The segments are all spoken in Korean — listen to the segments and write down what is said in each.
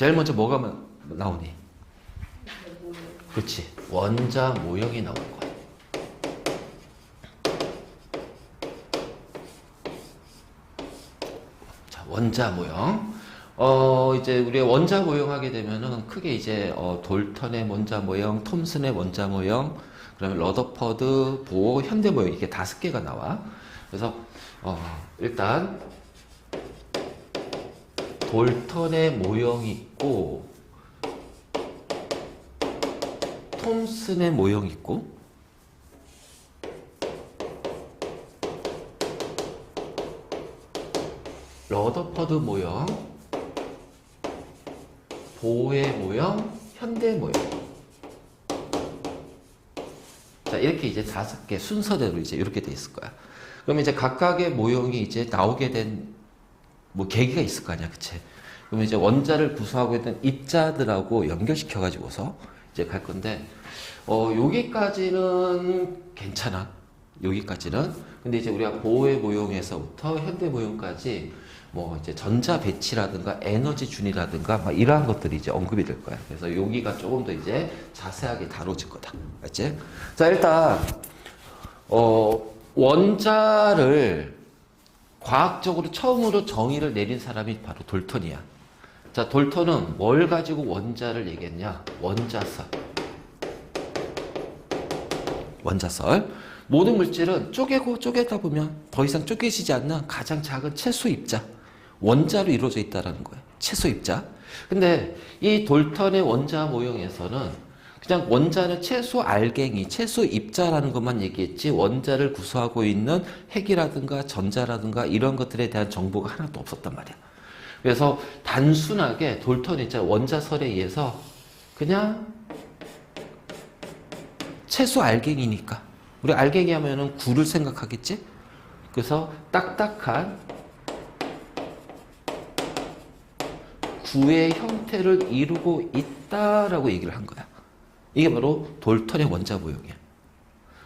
제일 먼저 뭐가 나오니? 그렇지. 원자 모형이 나올 거야. 자, 원자 모형. 이제 우리가 원자 모형 하게 되면은 크게 이제 돌턴의 원자 모형, 톰슨의 원자 모형, 그다음에 러더퍼드, 보어, 현대 모형 이게 5개가 나와. 그래서 일단 돌턴의 모형이 있고 톰슨의 모형이 있고 러더퍼드 모형, 보어의 모형, 현대 모형. 자, 이렇게 이제 5개 순서대로 이제 이렇게 돼 있을 거야. 그러면 이제 각각의 모형이 이제 나오게 된 뭐 계기가 있을 거 아니야, 그치? 그러면 이제 원자를 구성하고 있는 입자들하고 연결시켜 가지고서 이제 갈 건데, 여기까지는 괜찮아. 여기까지는. 근데 이제 우리가 보호의 모형에서부터 현대 모형까지 뭐 이제 전자 배치라든가 에너지 준이라든가 막 이러한 것들이 이제 언급이 될 거야. 그래서 여기가 조금 더 이제 자세하게 다뤄질 거다. 알지? 자, 일단, 원자를 과학적으로 처음으로 정의를 내린 사람이 바로 돌턴이야. 자, 돌턴은 뭘 가지고 원자를 얘기했냐? 원자설. 원자설. 모든 물질은 쪼개고 쪼개다 보면 더 이상 쪼개지지 않는 가장 작은 채소 입자. 원자로 이루어져 있다는 거야. 채소 입자. 근데 이 돌턴의 원자 모형에서는 그냥 원자는 채소 알갱이, 채소 입자라는 것만 얘기했지 원자를 구성하고 있는 핵이라든가 전자라든가 이런 것들에 대한 정보가 하나도 없었단 말이야. 그래서 단순하게 돌턴 입자 원자설에 의해서 그냥 채소 알갱이니까 우리 알갱이 하면은 구를 생각하겠지? 그래서 딱딱한 구의 형태를 이루고 있다라고 얘기를 한 거야. 이게 바로 돌턴의 원자 모형이야.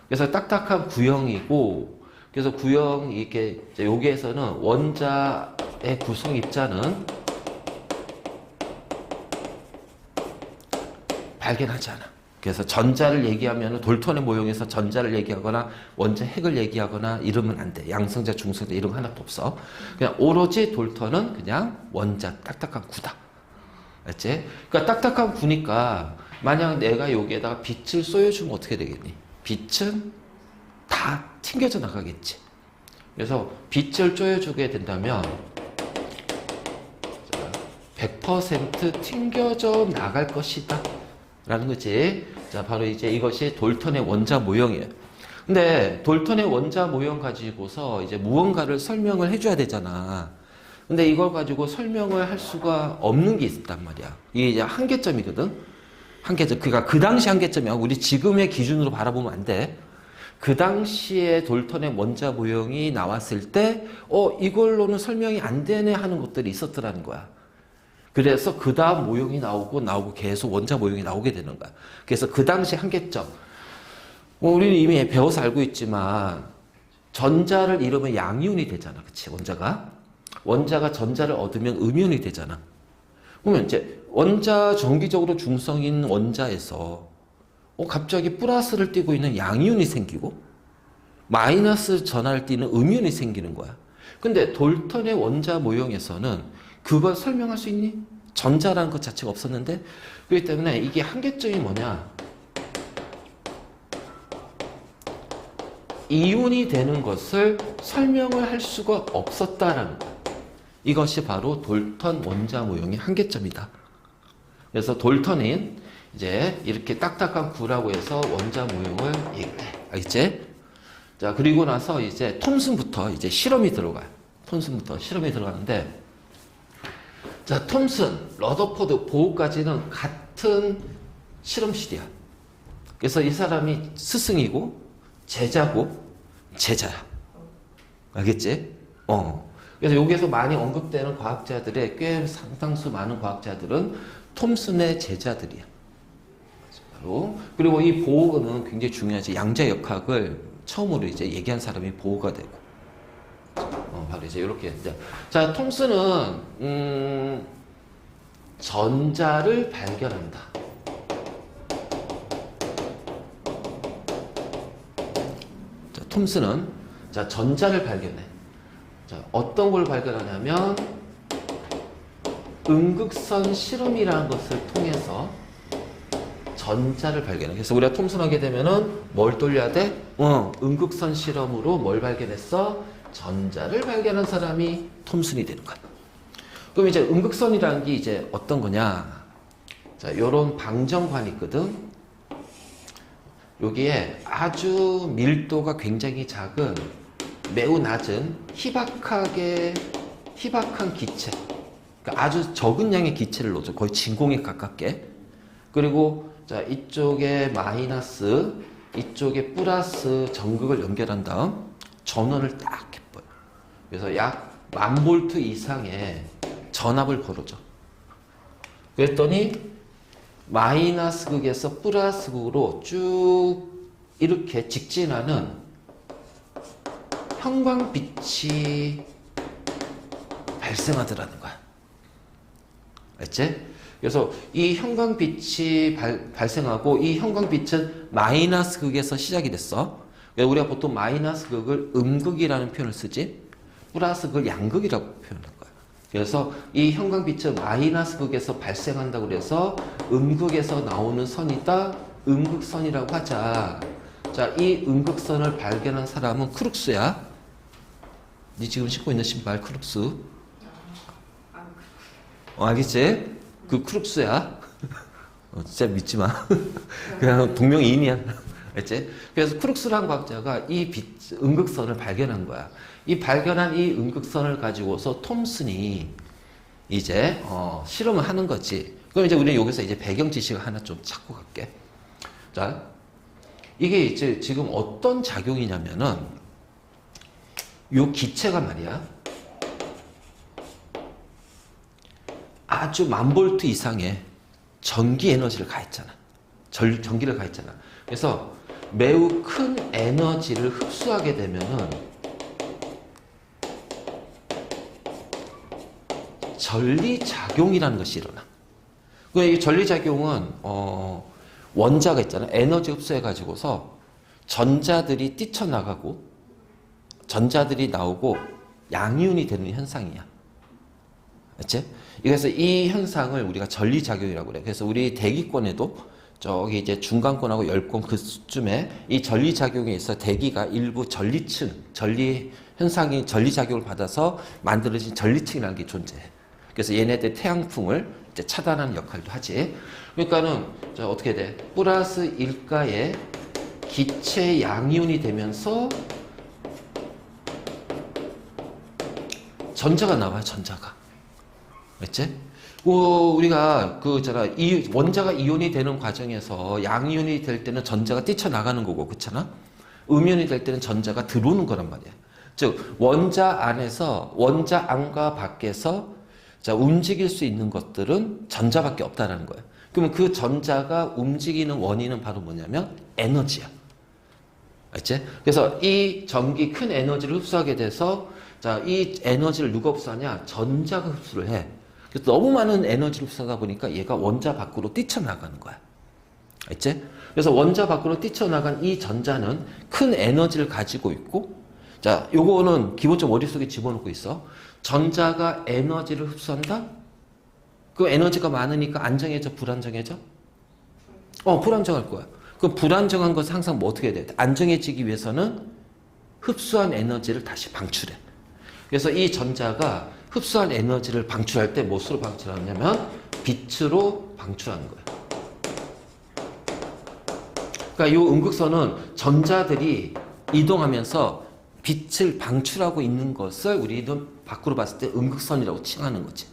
그래서 딱딱한 구형이고, 그래서 구형 이게 여기에서는 원자의 구성 입자는 발견하지 않아. 그래서 전자를 얘기하면 돌턴의 모형에서 전자를 얘기하거나 원자 핵을 얘기하거나 이러면 안 돼. 양성자, 중성자 이런 거 하나도 없어. 그냥 오로지 돌턴은 그냥 원자 딱딱한 구다. 알지? 그러니까 딱딱한 구니까 만약 내가 여기에다가 빛을 쏘여주면 어떻게 되겠니? 빛은 다 튕겨져 나가겠지. 그래서 빛을 쏘여주게 된다면 100% 튕겨져 나갈 것이다. 라는 거지. 자, 바로 이제 이것이 돌턴의 원자 모형이에요. 근데 돌턴의 원자 모형 가지고서 이제 무언가를 설명을 해줘야 되잖아. 근데 이걸 가지고 설명을 할 수가 없는 게 있단 말이야. 이게 이제 한계점이거든. 한계점. 그러니까 그 당시 한계점이야. 우리 지금의 기준으로 바라보면 안 돼. 그 당시에 돌턴의 원자 모형이 나왔을 때, 이걸로는 설명이 안 되네 하는 것들이 있었더라는 거야. 그래서 그 다음 모형이 나오고 계속 원자 모형이 나오게 되는 거야. 그래서 그 당시 한계점. 우리는 이미 배워서 알고 있지만, 전자를 잃으면 양이온이 되잖아. 그치? 원자가 전자를 얻으면 음이온이 되잖아. 그러면 이제 원자 정기적으로 중성인 원자에서 갑자기 플러스를 띠고 있는 양이온이 생기고 마이너스 전하를 띠는 음이온이 생기는 거야. 근데 돌턴의 원자 모형에서는 그걸 설명할 수 있니? 전자라는 것 자체가 없었는데 그렇기 때문에 이게 한계점이 뭐냐? 이온이 되는 것을 설명을 할 수가 없었다라는 거야. 이것이 바로 돌턴 원자 모형의 한계점이다. 그래서 돌턴은 이제 이렇게 딱딱한 구라고 해서 원자 모형을 얘기해. 알겠지? 자, 그리고 나서 이제 톰슨부터 이제 실험이 들어가요. 톰슨부터 실험이 들어가는데, 자, 톰슨, 러더퍼드, 보호까지는 같은 실험실이야. 그래서 이 사람이 스승이고, 제자고, 제자야. 알겠지? 그래서 여기에서 많이 언급되는 과학자들의 꽤 상당수 많은 과학자들은 톰슨의 제자들이야. 바로. 그리고 이 보호는 굉장히 중요하지. 양자역학을 처음으로 이제 얘기한 사람이 보호가 되고. 바로 이제 이렇게. 자, 톰슨은, 전자를 발견한다. 자, 톰슨은 자, 전자를 발견해. 자, 어떤 걸 발견하냐면 음극선 실험이라는 것을 통해서 전자를 발견해. 그래서 우리가 톰슨 하게 되면은 뭘 돌려야 돼? 음극선 실험으로 뭘 발견했어? 전자를 발견한 사람이 톰슨이 되는 거야. 그럼 이제 음극선이라는 게 이제 어떤 거냐? 자, 요런 방정관이 있거든. 여기에 아주 밀도가 굉장히 작은 매우 낮은 희박한 기체. 그러니까 아주 적은 양의 기체를 넣어줘. 거의 진공에 가깝게. 그리고 자, 이쪽에 마이너스, 이쪽에 플러스 전극을 연결한 다음 전원을 딱 해버려. 그래서 약 1000V 이상의 전압을 걸어줘. 그랬더니 마이너스 극에서 플러스 극으로 쭉 이렇게 직진하는 형광빛이 발생하더라는 거야. 알지? 그래서 이 형광빛이 발생하고 이 형광빛은 마이너스 극에서 시작이 됐어. 우리가 보통 마이너스 극을 음극이라는 표현을 쓰지, 플러스 극을 양극이라고 표현할 거야. 그래서 이 형광빛은 마이너스 극에서 발생한다고 그래서 음극에서 나오는 선이다, 음극선이라고 하자. 자, 이 음극선을 발견한 사람은 크룩스야. 네 지금 신고 있는 신발 크룩스. 알겠지? 그 크룩스야. 진짜 믿지 마. 그냥 동명이인이야. 알지? 그래서 크룩스라는 과학자가 이 음극선을 발견한 거야. 이 발견한 이 음극선을 가지고서 톰슨이 이제 실험을 하는 거지. 그럼 이제 우리는 여기서 이제 배경 지식을 하나 좀 찾고 갈게. 자, 이게 이제 지금 어떤 작용이냐면은 요 기체가 말이야. 아주 1000V 이상의 전기 에너지를 가했잖아. 전기를 가했잖아. 그래서 매우 큰 에너지를 흡수하게 되면은 전리작용이라는 것이 일어나. 이 전리작용은 원자가 있잖아. 에너지 흡수해가지고서 전자들이 뛰쳐나가고 전자들이 나오고 양이온이 되는 현상이야. 그치? 그래서 이 현상을 우리가 전리작용이라고 그래. 그래서 우리 대기권에도 저기 이제 중간권하고 열권 그쯤에 이 전리작용에 있어 대기가 일부 전리층, 전리 현상이 전리작용을 받아서 만들어진 전리층이라는 게 존재해. 그래서 얘네들 태양풍을 이제 차단하는 역할도 하지. 그러니까는 자, 어떻게 돼? 플러스 1가의 기체 양이온이 되면서 전자가 나와요, 전자가. 알지? 우리가 이 원자가 이온이 되는 과정에서 양이온이 될 때는 전자가 뛰쳐나가는 거고, 그렇잖아? 음이온이 될 때는 전자가 들어오는 거란 말이야. 즉, 원자 안과 밖에서 자, 움직일 수 있는 것들은 전자밖에 없다라는 거야. 그러면 그 전자가 움직이는 원인은 바로 뭐냐면 에너지야. 알지? 그래서 이 전기 큰 에너지를 흡수하게 돼서 자, 이 에너지를 누가 흡수하냐? 전자가 흡수를 해. 그래서 너무 많은 에너지를 흡수하다 보니까 얘가 원자 밖으로 뛰쳐나가는 거야. 알지? 그래서 원자 밖으로 뛰쳐나간 이 전자는 큰 에너지를 가지고 있고, 자, 요거는 기본적으로 머릿속에 집어넣고 있어. 전자가 에너지를 흡수한다? 그 에너지가 많으니까 안정해져, 불안정해져? 불안정할 거야. 그럼 불안정한 것은 항상 뭐 어떻게 해야 돼? 안정해지기 위해서는 흡수한 에너지를 다시 방출해. 그래서 이 전자가 흡수한 에너지를 방출할 때 무엇으로 방출하냐면 빛으로 방출하는 거예요. 그러니까 이 음극선은 전자들이 이동하면서 빛을 방출하고 있는 것을 우리는 밖으로 봤을 때 음극선이라고 칭하는 거지.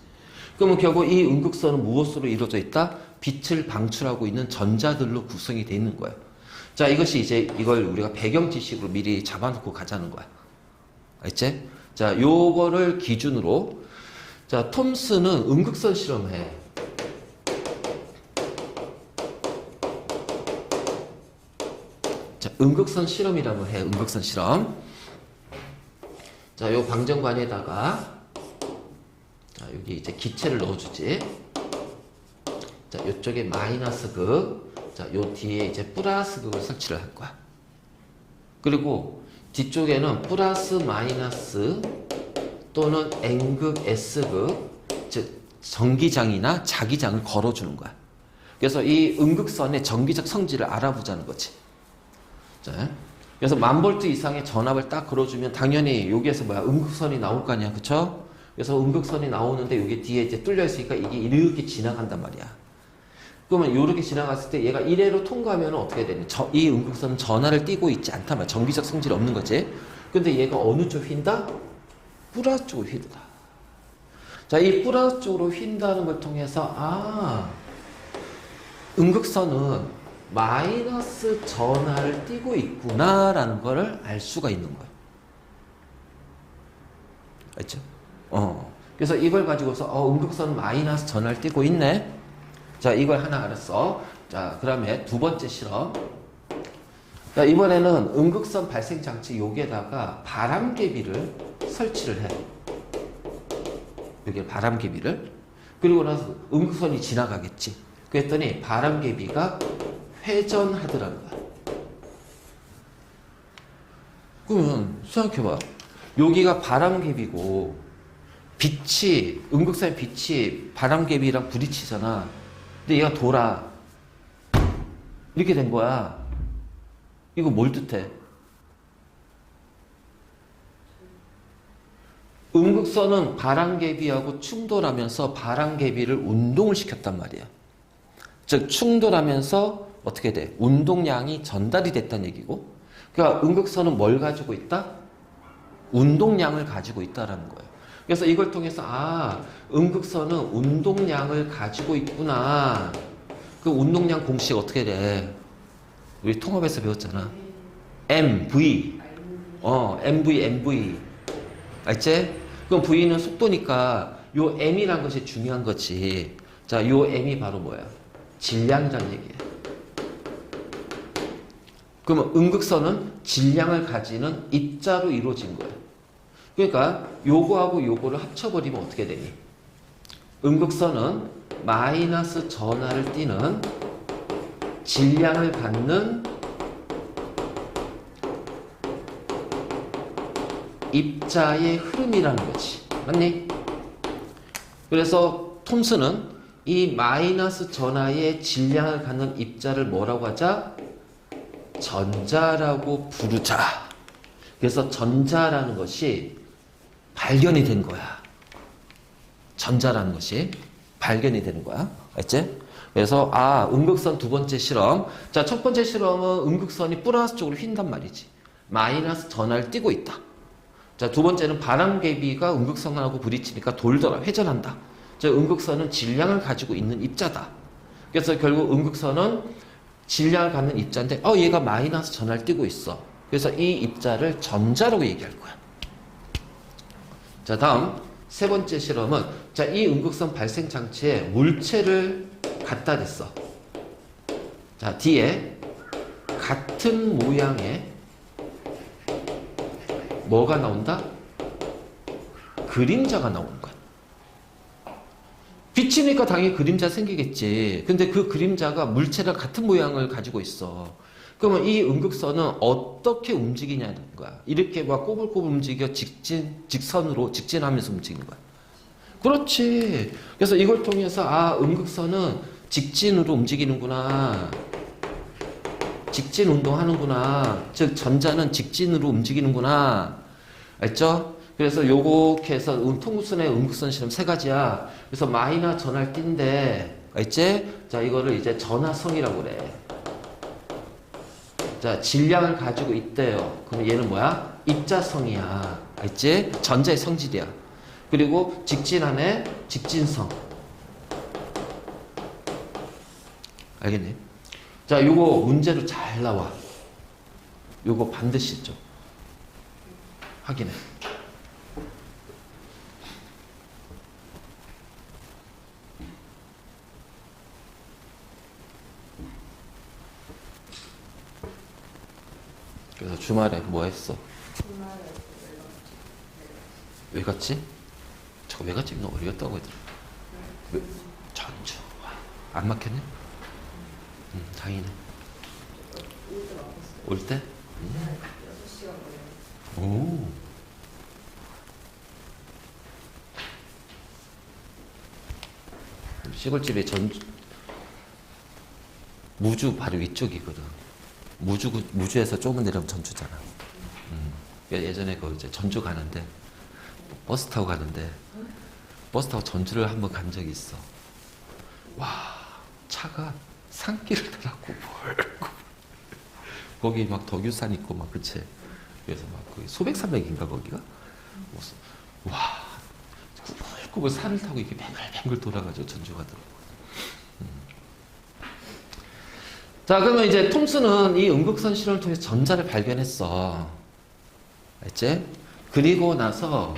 그러면 결국 이 음극선은 무엇으로 이루어져 있다? 빛을 방출하고 있는 전자들로 구성이 되어 있는 거예요. 자, 이것이 이제 이걸 우리가 배경 지식으로 미리 잡아놓고 가자는 거야. 알지? 자, 요거를 기준으로 자, 톰슨은 음극선 실험해. 자, 음극선 실험이라고 해. 음극선 실험. 자, 요 방정관에다가 자, 여기 이제 기체를 넣어주지. 자, 이쪽에 마이너스 극, 자, 요 뒤에 이제 플러스 극을 설치를 할 거야. 그리고 뒤쪽에는 플러스 마이너스 또는 n극, s극, 즉 전기장이나 자기장을 걸어주는 거야. 그래서 이 음극선의 전기적 성질을 알아보자는 거지. 자, 그래서 1000V 이상의 전압을 딱 걸어주면 당연히 여기에서 뭐야? 음극선이 나올 거 아니야. 그쵸? 그래서 음극선이 나오는데 여기 뒤에 이제 뚫려 있으니까 이게 이렇게 지나간단 말이야. 그러면 이렇게 지나갔을 때 얘가 이래로 통과하면 어떻게 되니? 이 음극선은 전하를 띠고 있지 않단 말이야. 전기적 성질이 없는 거지. 근데 얘가 어느 쪽 휜다? 플러스 쪽으로 휜다. 자, 이 플러스 쪽으로 휜다는 걸 통해서 음극선은 마이너스 전하를 띠고 있구나라는 걸 알 수가 있는 거야. 알죠? 그래서 이걸 가지고서 음극선은 마이너스 전하를 띠고 있네. 자, 이걸 하나 알았어. 자, 그 다음에 두 번째 실험. 자, 이번에는 음극선 발생 장치 여기에다가 바람개비를 설치를 해. 여기에 바람개비를. 그리고 나서 음극선이 지나가겠지. 그랬더니 바람개비가 회전하더라는 거야. 그러면 생각해봐. 여기가 바람개비고 음극선의 빛이 바람개비랑 부딪히잖아. 근데 얘가 돌아. 이렇게 된 거야. 이거 뭘 뜻해? 음극선은 바람개비하고 충돌하면서 바람개비를 운동을 시켰단 말이야. 즉 충돌하면서 어떻게 돼? 운동량이 전달이 됐다는 얘기고. 그러니까 음극선은 뭘 가지고 있다? 운동량을 가지고 있다라는 거예요. 그래서 이걸 통해서 음극선은 운동량을 가지고 있구나. 그 운동량 공식 어떻게 돼? 우리 통합에서 배웠잖아. mv. mv. 알지? 그럼 v는 속도니까 요 m이란 것이 중요한 거지. 자, 요 m이 바로 뭐야? 질량이란 얘기야. 그러면 음극선은 질량을 가지는 입자로 이루어진 거야. 그러니까 요거하고 요거를 합쳐버리면 어떻게 되니? 음극선은 마이너스 전하를 띠는 질량을 갖는 입자의 흐름이라는 거지. 맞니? 그래서 톰슨은 이 마이너스 전하의 질량을 갖는 입자를 뭐라고 하자? 전자라고 부르자. 그래서 전자라는 것이 발견이 된 거야. 전자라는 것이 발견이 되는 거야. 알지? 그래서 음극선 두 번째 실험. 자, 첫 번째 실험은 음극선이 플러스 쪽으로 휜단 말이지. 마이너스 전하를 띠고 있다. 자, 두 번째는 바람개비가 음극선하고 부딪히니까 돌더라. 회전한다. 자, 음극선은 질량을 가지고 있는 입자다. 그래서 결국 음극선은 질량을 갖는 입자인데 얘가 마이너스 전하를 띠고 있어. 그래서 이 입자를 전자라고 얘기할 거야. 자, 다음 세 번째 실험은 자, 이 음극선 발생 장치에 물체를 갖다 댔어. 자, 뒤에 같은 모양의 뭐가 나온다? 그림자가 나오는 거야. 빛이니까 당연히 그림자 생기겠지. 근데 그 그림자가 물체랑 같은 모양을 가지고 있어. 그러면 이 음극선은 어떻게 움직이냐는 거야. 이렇게 막 꼬불꼬불 움직여 직선으로 직진하면서 움직이는 거야. 그렇지. 그래서 이걸 통해서 음극선은 직진으로 움직이는구나. 직진 운동하는구나. 즉 전자는 직진으로 움직이는구나. 알죠? 그래서 요렇게 해서 통순의 음극선 실험 세 가지야. 그래서 마이너스 전하를 띈데, 알지? 자, 이거를 이제 전하성이라고 그래. 자, 질량을 가지고 있대요. 그럼 얘는 뭐야? 입자성이야. 알지? 전자의 성질이야. 그리고 직진하네? 직진성. 알겠니? 자, 요거 문제로 잘 나와. 요거 반드시 좀 확인해. 그래서 주말에 뭐 했어? 왜 갔지? 저거 왜 갔지? 너 어디 갔다고 했더라? 전주. 안 막혔네? 다행이네. 올 때? 6시간 걸려요. 오. 시골집에 무주 바로 위쪽이거든. 무주에서 조금 내려면 전주잖아. 예전에 그 이제 전주 가는데 버스 타고 가는데 버스 타고 전주를 한번 간 적이 있어. 와, 차가 산길을 타고 멀고 거기 막 덕유산 있고 막 그치. 그래서 막 거기 소백산맥인가 거기가. 와, 꾸불꾸불 산을 타고 이렇게 뱅글뱅글 돌아가지고 전주 가더라고. 자, 그러면 이제 톰슨은 이 음극선 실험을 통해서 전자를 발견했어. 알지? 그리고 나서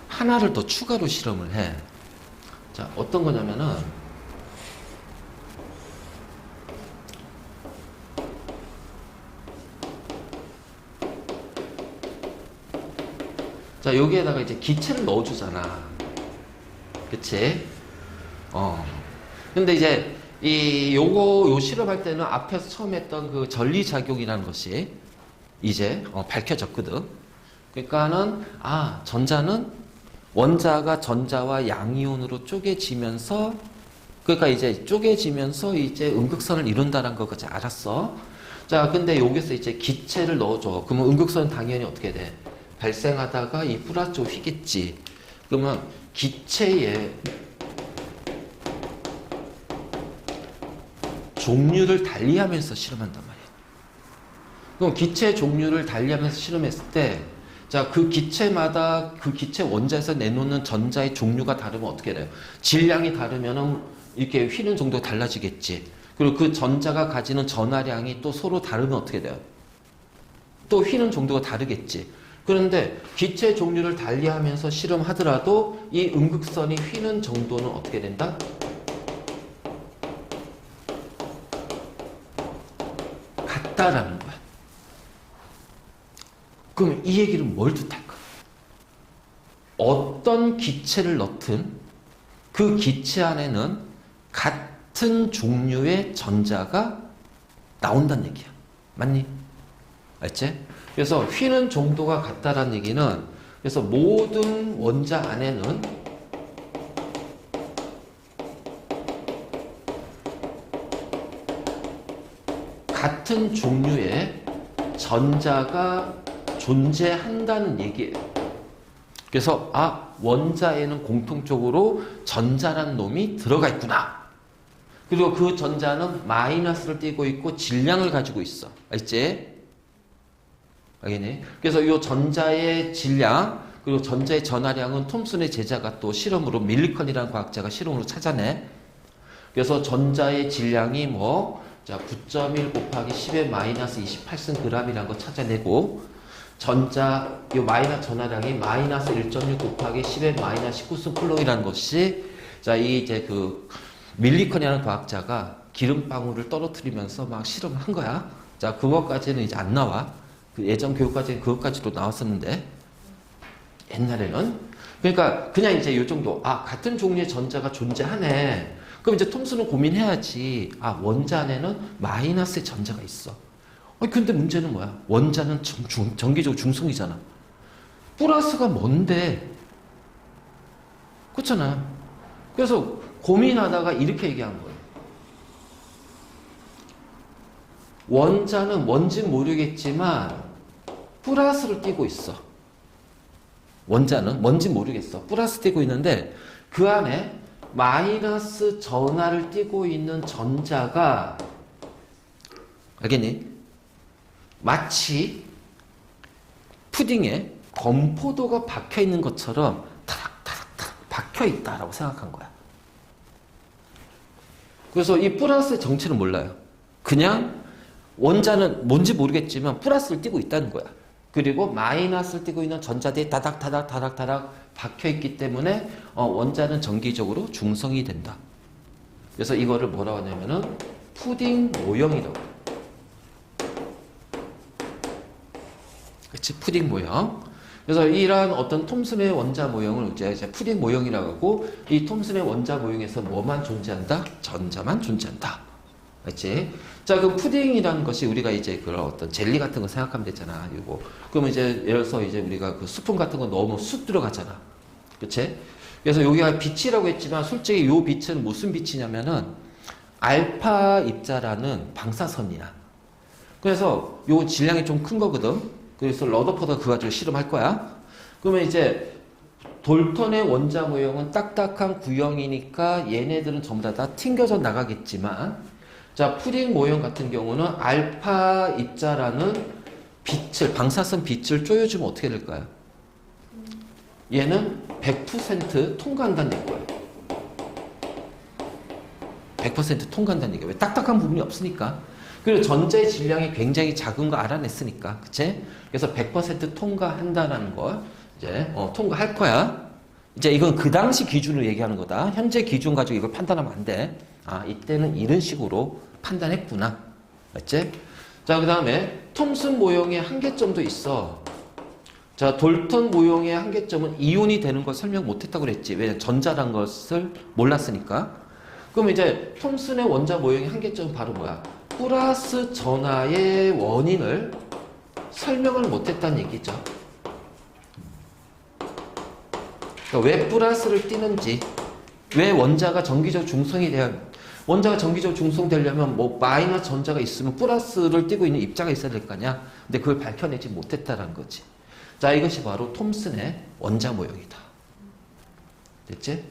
하나를 더 추가로 실험을 해. 자, 어떤 거냐면은 자, 여기에다가 이제 기체를 넣어주잖아. 그치? 근데 이제 요 실험할 때는 앞에서 처음 했던 그 전리작용이라는 것이 이제 밝혀졌거든. 그러니까는 전자는 원자가 전자와 양이온으로 쪼개지면서 그러니까 이제 쪼개지면서 이제 음극선을 이룬다는 것까지 알았어. 자, 근데 여기서 이제 기체를 넣어줘. 그러면 음극선은 당연히 어떻게 돼? 발생하다가 이 플러스 쪽 휘겠지. 그러면 기체의 종류를 달리하면서 실험한단 말이야. 그럼 기체 종류를 달리하면서 실험했을 때, 자, 그 기체마다 그 기체 원자에서 내놓는 전자의 종류가 다르면 어떻게 돼요? 질량이 다르면은 이렇게 휘는 정도가 달라지겠지. 그리고 그 전자가 가지는 전하량이 또 서로 다르면 어떻게 돼요? 또 휘는 정도가 다르겠지. 그런데 기체 종류를 달리하면서 실험하더라도 이 음극선이 휘는 정도는 어떻게 된다? 같다라는 거야. 그럼 이 얘기는 뭘 뜻할까? 어떤 기체를 넣든 그 기체 안에는 같은 종류의 전자가 나온다는 얘기야. 맞니? 알지? 그래서 휘는 정도가 같다라는 얘기는 그래서 모든 원자 안에는 같은 종류의 전자가 존재한다는 얘기예요. 그래서 원자에는 공통적으로 전자라는 놈이 들어가 있구나. 그리고 그 전자는 마이너스를 띠고 있고 질량을 가지고 있어. 알지? 알겠니? 그래서 이 전자의 질량 그리고 전자의 전하량은 톰슨의 제자가 또 실험으로 밀리컨이라는 과학자가 실험으로 찾아내. 그래서 전자의 질량이 9.1 곱하기 10의 마이너스 28승 g이라는 거 찾아내고 요 마이너스 전하량이 마이너스 1.6 곱하기 10의 마이너스 19승 쿨롱이라는 것이 이제 그 밀리컨이라는 과학자가 기름방울을 떨어뜨리면서 막 실험을 한 거야. 자, 그것까지는 이제 안 나와. 그 예전 교육까지는 그것까지도 나왔었는데 옛날에는 그러니까 그냥 이제 요 정도 같은 종류의 전자가 존재하네. 그럼 이제 톰슨은 고민해야지. 원자 안에는 마이너스의 전자가 있어. 근데 문제는 뭐야? 원자는 전기적으로 중성이잖아. 플러스가 뭔데? 그렇잖아. 그래서 고민하다가 이렇게 얘기한 거예요. 원자는 뭔지 모르겠지만 플러스를 띠고 있어. 원자는 뭔지 모르겠어. 플러스 띠고 있는데 그 안에 마이너스 전하를 띠고 있는 전자가 알겠니? 마치 푸딩에 건포도가 박혀 있는 것처럼 타락타락 박혀 있다라고 생각한 거야. 그래서 이 플러스의 정체는 몰라요. 그냥 원자는 뭔지 모르겠지만 플러스를 띠고 있다는 거야. 그리고 마이너스를 띠고 있는 전자들이 다닥다닥 박혀 있기 때문에 원자는 정기적으로 중성이 된다. 그래서 이거를 뭐라고 하냐면은 푸딩 모형이라고. 그치, 푸딩 모형. 그래서 이러한 어떤 톰슨의 원자 모형을 이제 푸딩 모형이라고 하고, 이 톰슨의 원자 모형에서 뭐만 존재한다? 전자만 존재한다. 맞지? 자, 그 푸딩이라는 것이 우리가 이제 그런 어떤 젤리 같은 거 생각하면 되잖아. 이거. 그러면 이제 예를 들어서 이제 우리가 그 스푼 같은 거 넣으면 쑥 들어가잖아. 그치? 그래서 여기가 빛이라고 했지만 솔직히 요 빛은 무슨 빛이냐면은 알파 입자라는 방사선이야. 그래서 요 질량이 좀 큰 거거든. 그래서 러더퍼드가 그거 가지고 실험할 거야. 그러면 이제 돌턴의 원자 모형은 딱딱한 구형이니까 얘네들은 전부 다 튕겨져 나가겠지만, 자, 푸딩 모형 같은 경우는 알파 입자라는 빛을, 방사선 빛을 쪼여주면 어떻게 될까요? 얘는 100% 통과한다는 얘기예요. 100% 통과한다는 얘기예요. 왜? 딱딱한 부분이 없으니까. 그리고 전자의 질량이 굉장히 작은 거 알아냈으니까. 그치? 그래서 100% 통과한다는 걸 이제 통과할 거야. 이제 이건 그 당시 기준으로 얘기하는 거다. 현재 기준 가지고 이걸 판단하면 안 돼. 아, 이때는 이런 식으로 판단했구나. 맞지? 자, 그 다음에 톰슨 모형의 한계점도 있어. 자, 돌턴 모형의 한계점은 이온이 되는 걸 설명 못했다고 그랬지. 왜? 전자란 것을 몰랐으니까. 그럼 이제 톰슨의 원자 모형의 한계점은 바로 뭐야? 플러스 전하의 원인을 설명을 못했다는 얘기죠. 그러니까 왜 플러스를 띄는지, 왜 원자가 전기적 중성이 돼야, 원자가 전기적 중성되려면 뭐 마이너스 전자가 있으면 플러스를 띄고 있는 입자가 있어야 될 거 아니야. 근데 그걸 밝혀내지 못했다는 거지. 자, 이것이 바로 톰슨의 원자 모형이다. 됐지?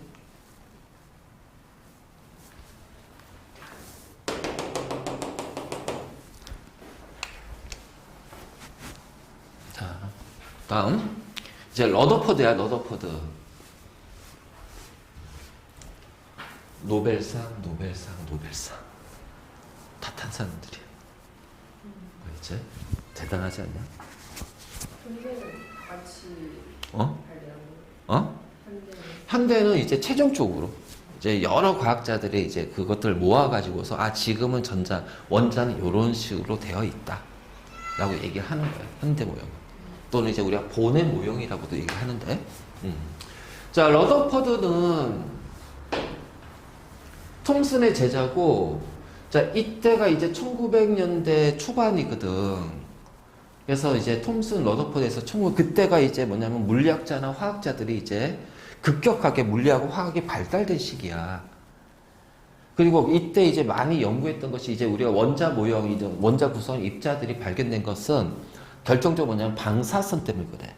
자, 다음 이제 러더퍼드야. 러더퍼드. 노벨상 다 탄 사람들이야. 그렇지? 대단하지 않냐? 현대는 같이 어? 하려고. 어? 현대는 현대는 이제 최종적으로 이제 여러 과학자들이 이제 그것들 모아가지고서 아, 지금은 원자는 이런 식으로 되어 있다. 라고 얘기를 하는 거야. 현대 모형. 또는 이제 우리가 보의 모형이라고도 얘기를 하는데. 자, 러더퍼드는 톰슨의 제자고, 자, 이때가 이제 1900년대 초반이거든. 그래서 이제 톰슨 러더퍼드에서 그때가 이제 뭐냐면 물리학자나 화학자들이 이제 급격하게 물리하고 화학이 발달된 시기야. 그리고 이때 이제 많이 연구했던 것이 이제 우리가 원자 모형이든 원자 구성 입자들이 발견된 것은 결정적으로 뭐냐면 방사선 때문에 그래.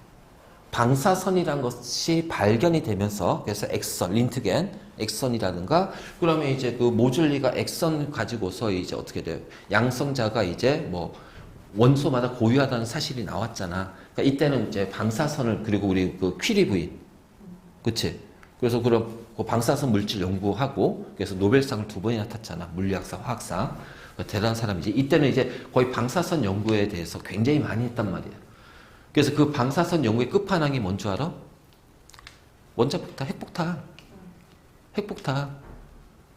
방사선이란 것이 발견이 되면서 그래서 엑선, 린트겐, 엑선이라든가 그러면 이제 그 모듈리가 엑선 가지고서 이제 어떻게 돼요? 양성자가 이제 뭐 원소마다 고유하다는 사실이 나왔잖아. 그러니까 이때는 이제 방사선을 그리고 우리 그 퀴리 부인, 그치? 그래서 그런 그 방사선 물질 연구하고 그래서 노벨상을 2번이나 탔잖아. 물리학상, 화학상. 대단한 사람이지. 이때는 이제 거의 방사선 연구에 대해서 굉장히 많이 했단 말이야. 그래서 그 방사선 연구의 끝판왕이 뭔 줄 알아? 원자폭탄, 핵폭탄. 핵폭탄.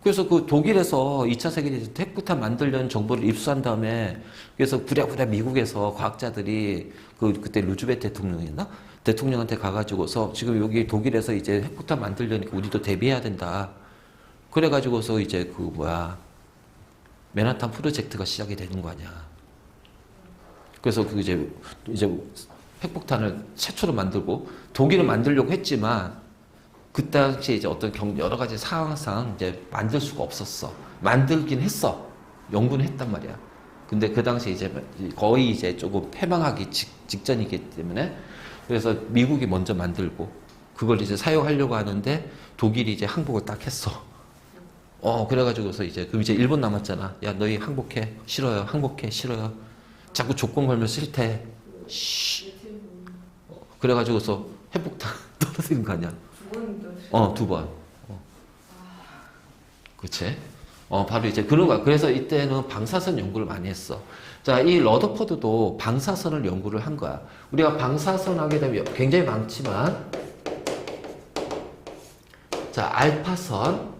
그래서 그 독일에서 2차 세계대전 때 핵폭탄 만들려는 정보를 입수한 다음에 그래서 부랴부랴 미국에서 과학자들이 그때 루즈벨트 대통령이었나? 대통령한테 가가지고서 지금 여기 독일에서 이제 핵폭탄 만들려니까 우리도 대비해야 된다. 그래가지고서 이제 맨하탄 프로젝트가 시작이 되는 거 아니야. 그래서 그 이제 핵폭탄을 최초로 만들고 독일은 만들려고 했지만 그 당시에 이제 어떤 여러 가지 상황상 이제 만들 수가 없었어. 만들긴 했어. 연구는 했단 말이야. 근데 그 당시에 이제 거의 이제 조금 패망하기 직전이기 때문에 그래서 미국이 먼저 만들고 그걸 이제 사용하려고 하는데 독일이 이제 항복을 딱 했어. 그래가지고서 이제 그럼 이제 일본 남았잖아. 야, 너희 항복해. 싫어요. 항복해. 싫어요. 자꾸 조건 걸면 싫대. 그래가지고서 핵폭탄 떨어지는 거 아니야? 2번도 2번. 그치? 바로 이제 그런 거야. 그래서 이때는 방사선 연구를 많이 했어. 자, 이 러더퍼드도 방사선을 연구를 한 거야. 우리가 방사선 하게 되면 굉장히 많지만, 자, 알파선,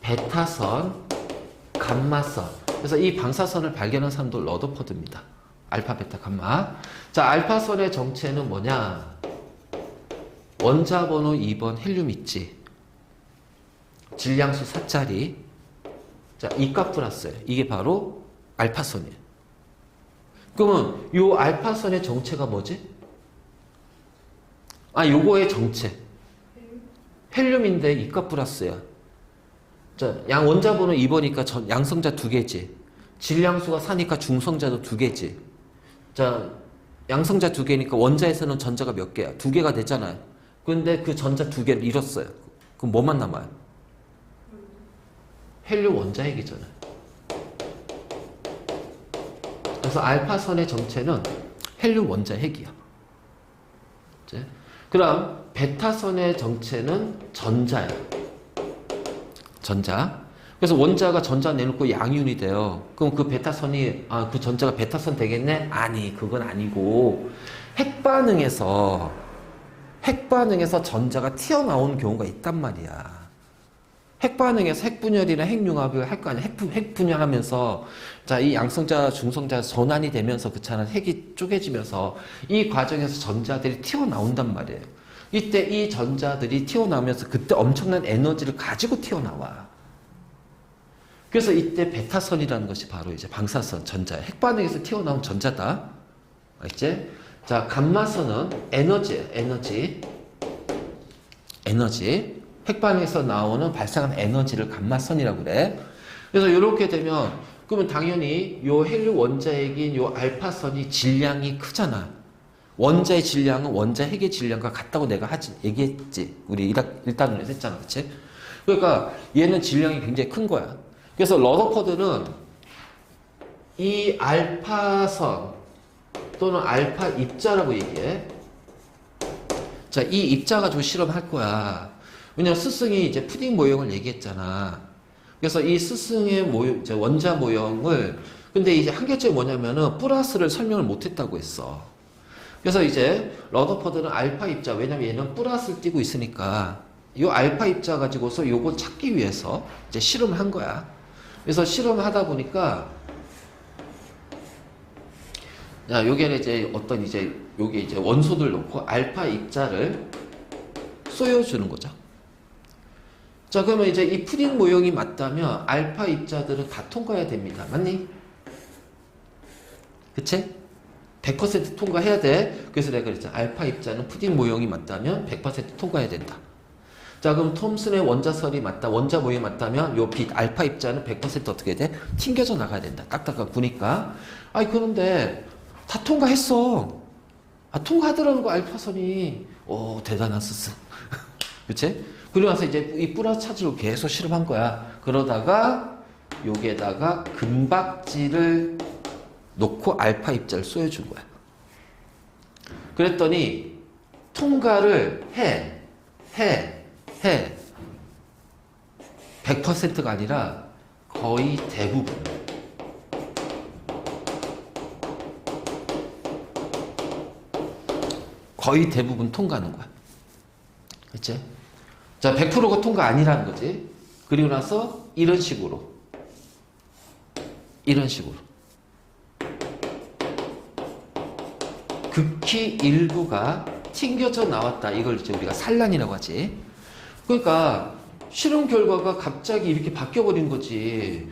베타선, 감마선. 그래서 이 방사선을 발견한 사람도 러더퍼드입니다. 알파, 베타, 감마. 자, 알파선의 정체는 뭐냐? 원자 번호 2번 헬륨 있지? 질량수 4짜리. 자, 이 값 플러스예요. 이게 바로 알파선이에요. 그러면 요 알파선의 정체가 뭐지? 아, 요거의 정체. 헬륨인데 이 값 플러스야. 자, 양 원자 번호 2번이니까 양성자 2개지. 질량수가 4니까 중성자도 2개지. 자, 양성자 2개니까 원자에서는 전자가 몇 개야? 2개가 되잖아요. 근데 그 전자 2개를 잃었어요. 그럼 뭐만 남아요? 헬륨 원자핵이잖아요. 그래서 알파선의 정체는 헬륨 원자핵이야. 이제 그럼 베타선의 정체는 전자야. 전자. 그래서 원자가 전자 내놓고 양이온이 돼요. 그럼 그 베타선이 그 전자가 베타선 되겠네? 아니, 그건 아니고 핵반응에서 전자가 튀어나오는 경우가 있단 말이야. 핵반응에서 핵분열이나 핵융합을 할 거 아니야. 핵분열하면서 자, 이 양성자, 중성자 전환이 되면서 그렇잖아. 핵이 쪼개지면서 이 과정에서 전자들이 튀어나온단 말이에요. 이때 이 전자들이 튀어나오면서 그때 엄청난 에너지를 가지고 튀어나와. 그래서 이때 베타선이라는 것이 바로 이제 방사선, 전자, 핵반응에서 튀어나온 전자다. 알겠지? 자, 감마선은 에너지예요. 에너지. 핵반응에서 나오는 발생한 에너지를 감마선이라고 그래. 그래서 이렇게 되면 그러면 당연히 요 헬륨 원자핵인 요 알파선이 질량이 크잖아. 원자의 질량은 원자 핵의 질량과 같다고 내가 얘기했지. 우리 1단원에서 했잖아. 그치? 그러니까 얘는 질량이 굉장히 큰 거야. 그래서 러더퍼드는 이 알파선 또는 알파 입자라고 얘기해. 자, 이 입자 가지고 실험할 거야. 왜냐면 스승이 이제 푸딩 모형을 얘기했잖아. 그래서 이 스승의 모형, 이제 원자 모형을, 근데 이제 한계점이 뭐냐면은 플러스를 설명을 못했다고 했어. 그래서 이제 러더퍼드는 알파 입자, 왜냐면 얘는 플러스를 띄고 있으니까 이 알파 입자 가지고서 요거 찾기 위해서 이제 실험을 한 거야. 그래서 실험을 하다 보니까 자, 요게 이제 어떤 이제 요게 이제 원소들 놓고 알파 입자를 쏘여주는 거죠. 자, 그러면 이제 이 푸딩 모형이 맞다면 알파 입자들은 다 통과해야 됩니다. 맞니? 그치? 100% 통과해야 돼. 그래서 내가 그랬잖아. 알파 입자는 푸딩 모형이 맞다면 100% 통과해야 된다. 자, 그럼 톰슨의 원자설이 맞다. 원자 모형이 맞다면 요 빛 알파 입자는 100% 어떻게 돼? 튕겨져 나가야 된다. 딱딱한 구니까. 아니, 그런데 다 통과했어. 통과하더라는 거 알파선이. 오, 대단한 스승. 그치? 그리고 나서 이제 이 플러스 차지로 계속 실험한 거야. 그러다가 여기에다가 금박지를 놓고 알파 입자를 쏘여준 거야. 그랬더니 통과를 해. 100%가 아니라 거의 대부분. 거의 대부분 통과하는 거야. 그치? 자, 100%가 통과 아니라는 거지. 그리고 나서 이런 식으로 극히 일부가 튕겨져 나왔다. 이걸 이제 우리가 산란이라고 하지. 그러니까 실험 결과가 갑자기 이렇게 바뀌어버린 거지.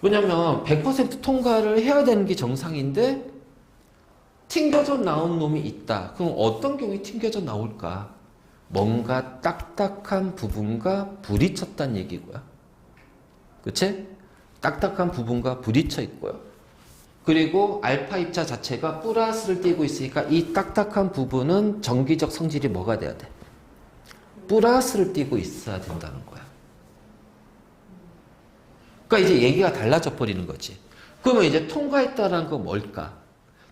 왜냐면 100% 통과를 해야 되는 게 정상인데 튕겨져 나온 놈이 있다. 그럼 어떤 경우에 튕겨져 나올까? 뭔가 딱딱한 부분과 부딪혔다는 얘기고요. 그치? 딱딱한 부분과 부딪혀 있고요. 그리고 알파 입자 자체가 플러스를 띄고 있으니까 이 딱딱한 부분은 전기적 성질이 뭐가 돼야 돼? 플러스를 띄고 있어야 된다는 거야. 그러니까 이제 얘기가 달라져 버리는 거지. 그러면 이제 통과했다는 건 뭘까?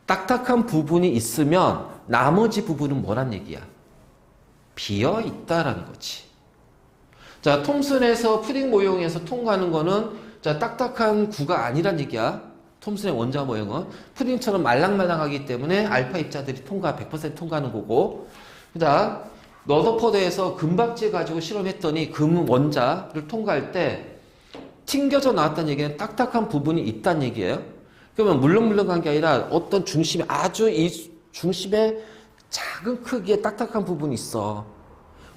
딱딱한 부분이 있으면 나머지 부분은 뭐란 얘기야? 비어 있다라는 거지. 자, 톰슨에서 푸딩 모형에서 통과하는 거는 자, 딱딱한 구가 아니란 얘기야. 톰슨의 원자 모형은 푸딩처럼 말랑말랑하기 때문에 알파 입자들이 100% 통과하는 거고, 그다음 러더퍼드에서 금박지 가지고 실험했더니 금 원자를 통과할 때 튕겨져 나왔다는 얘기는 딱딱한 부분이 있다는 얘기예요. 그러면 물렁물렁한 게 아니라 어떤 중심이 아주 이 중심에 작은 크기의 딱딱한 부분이 있어.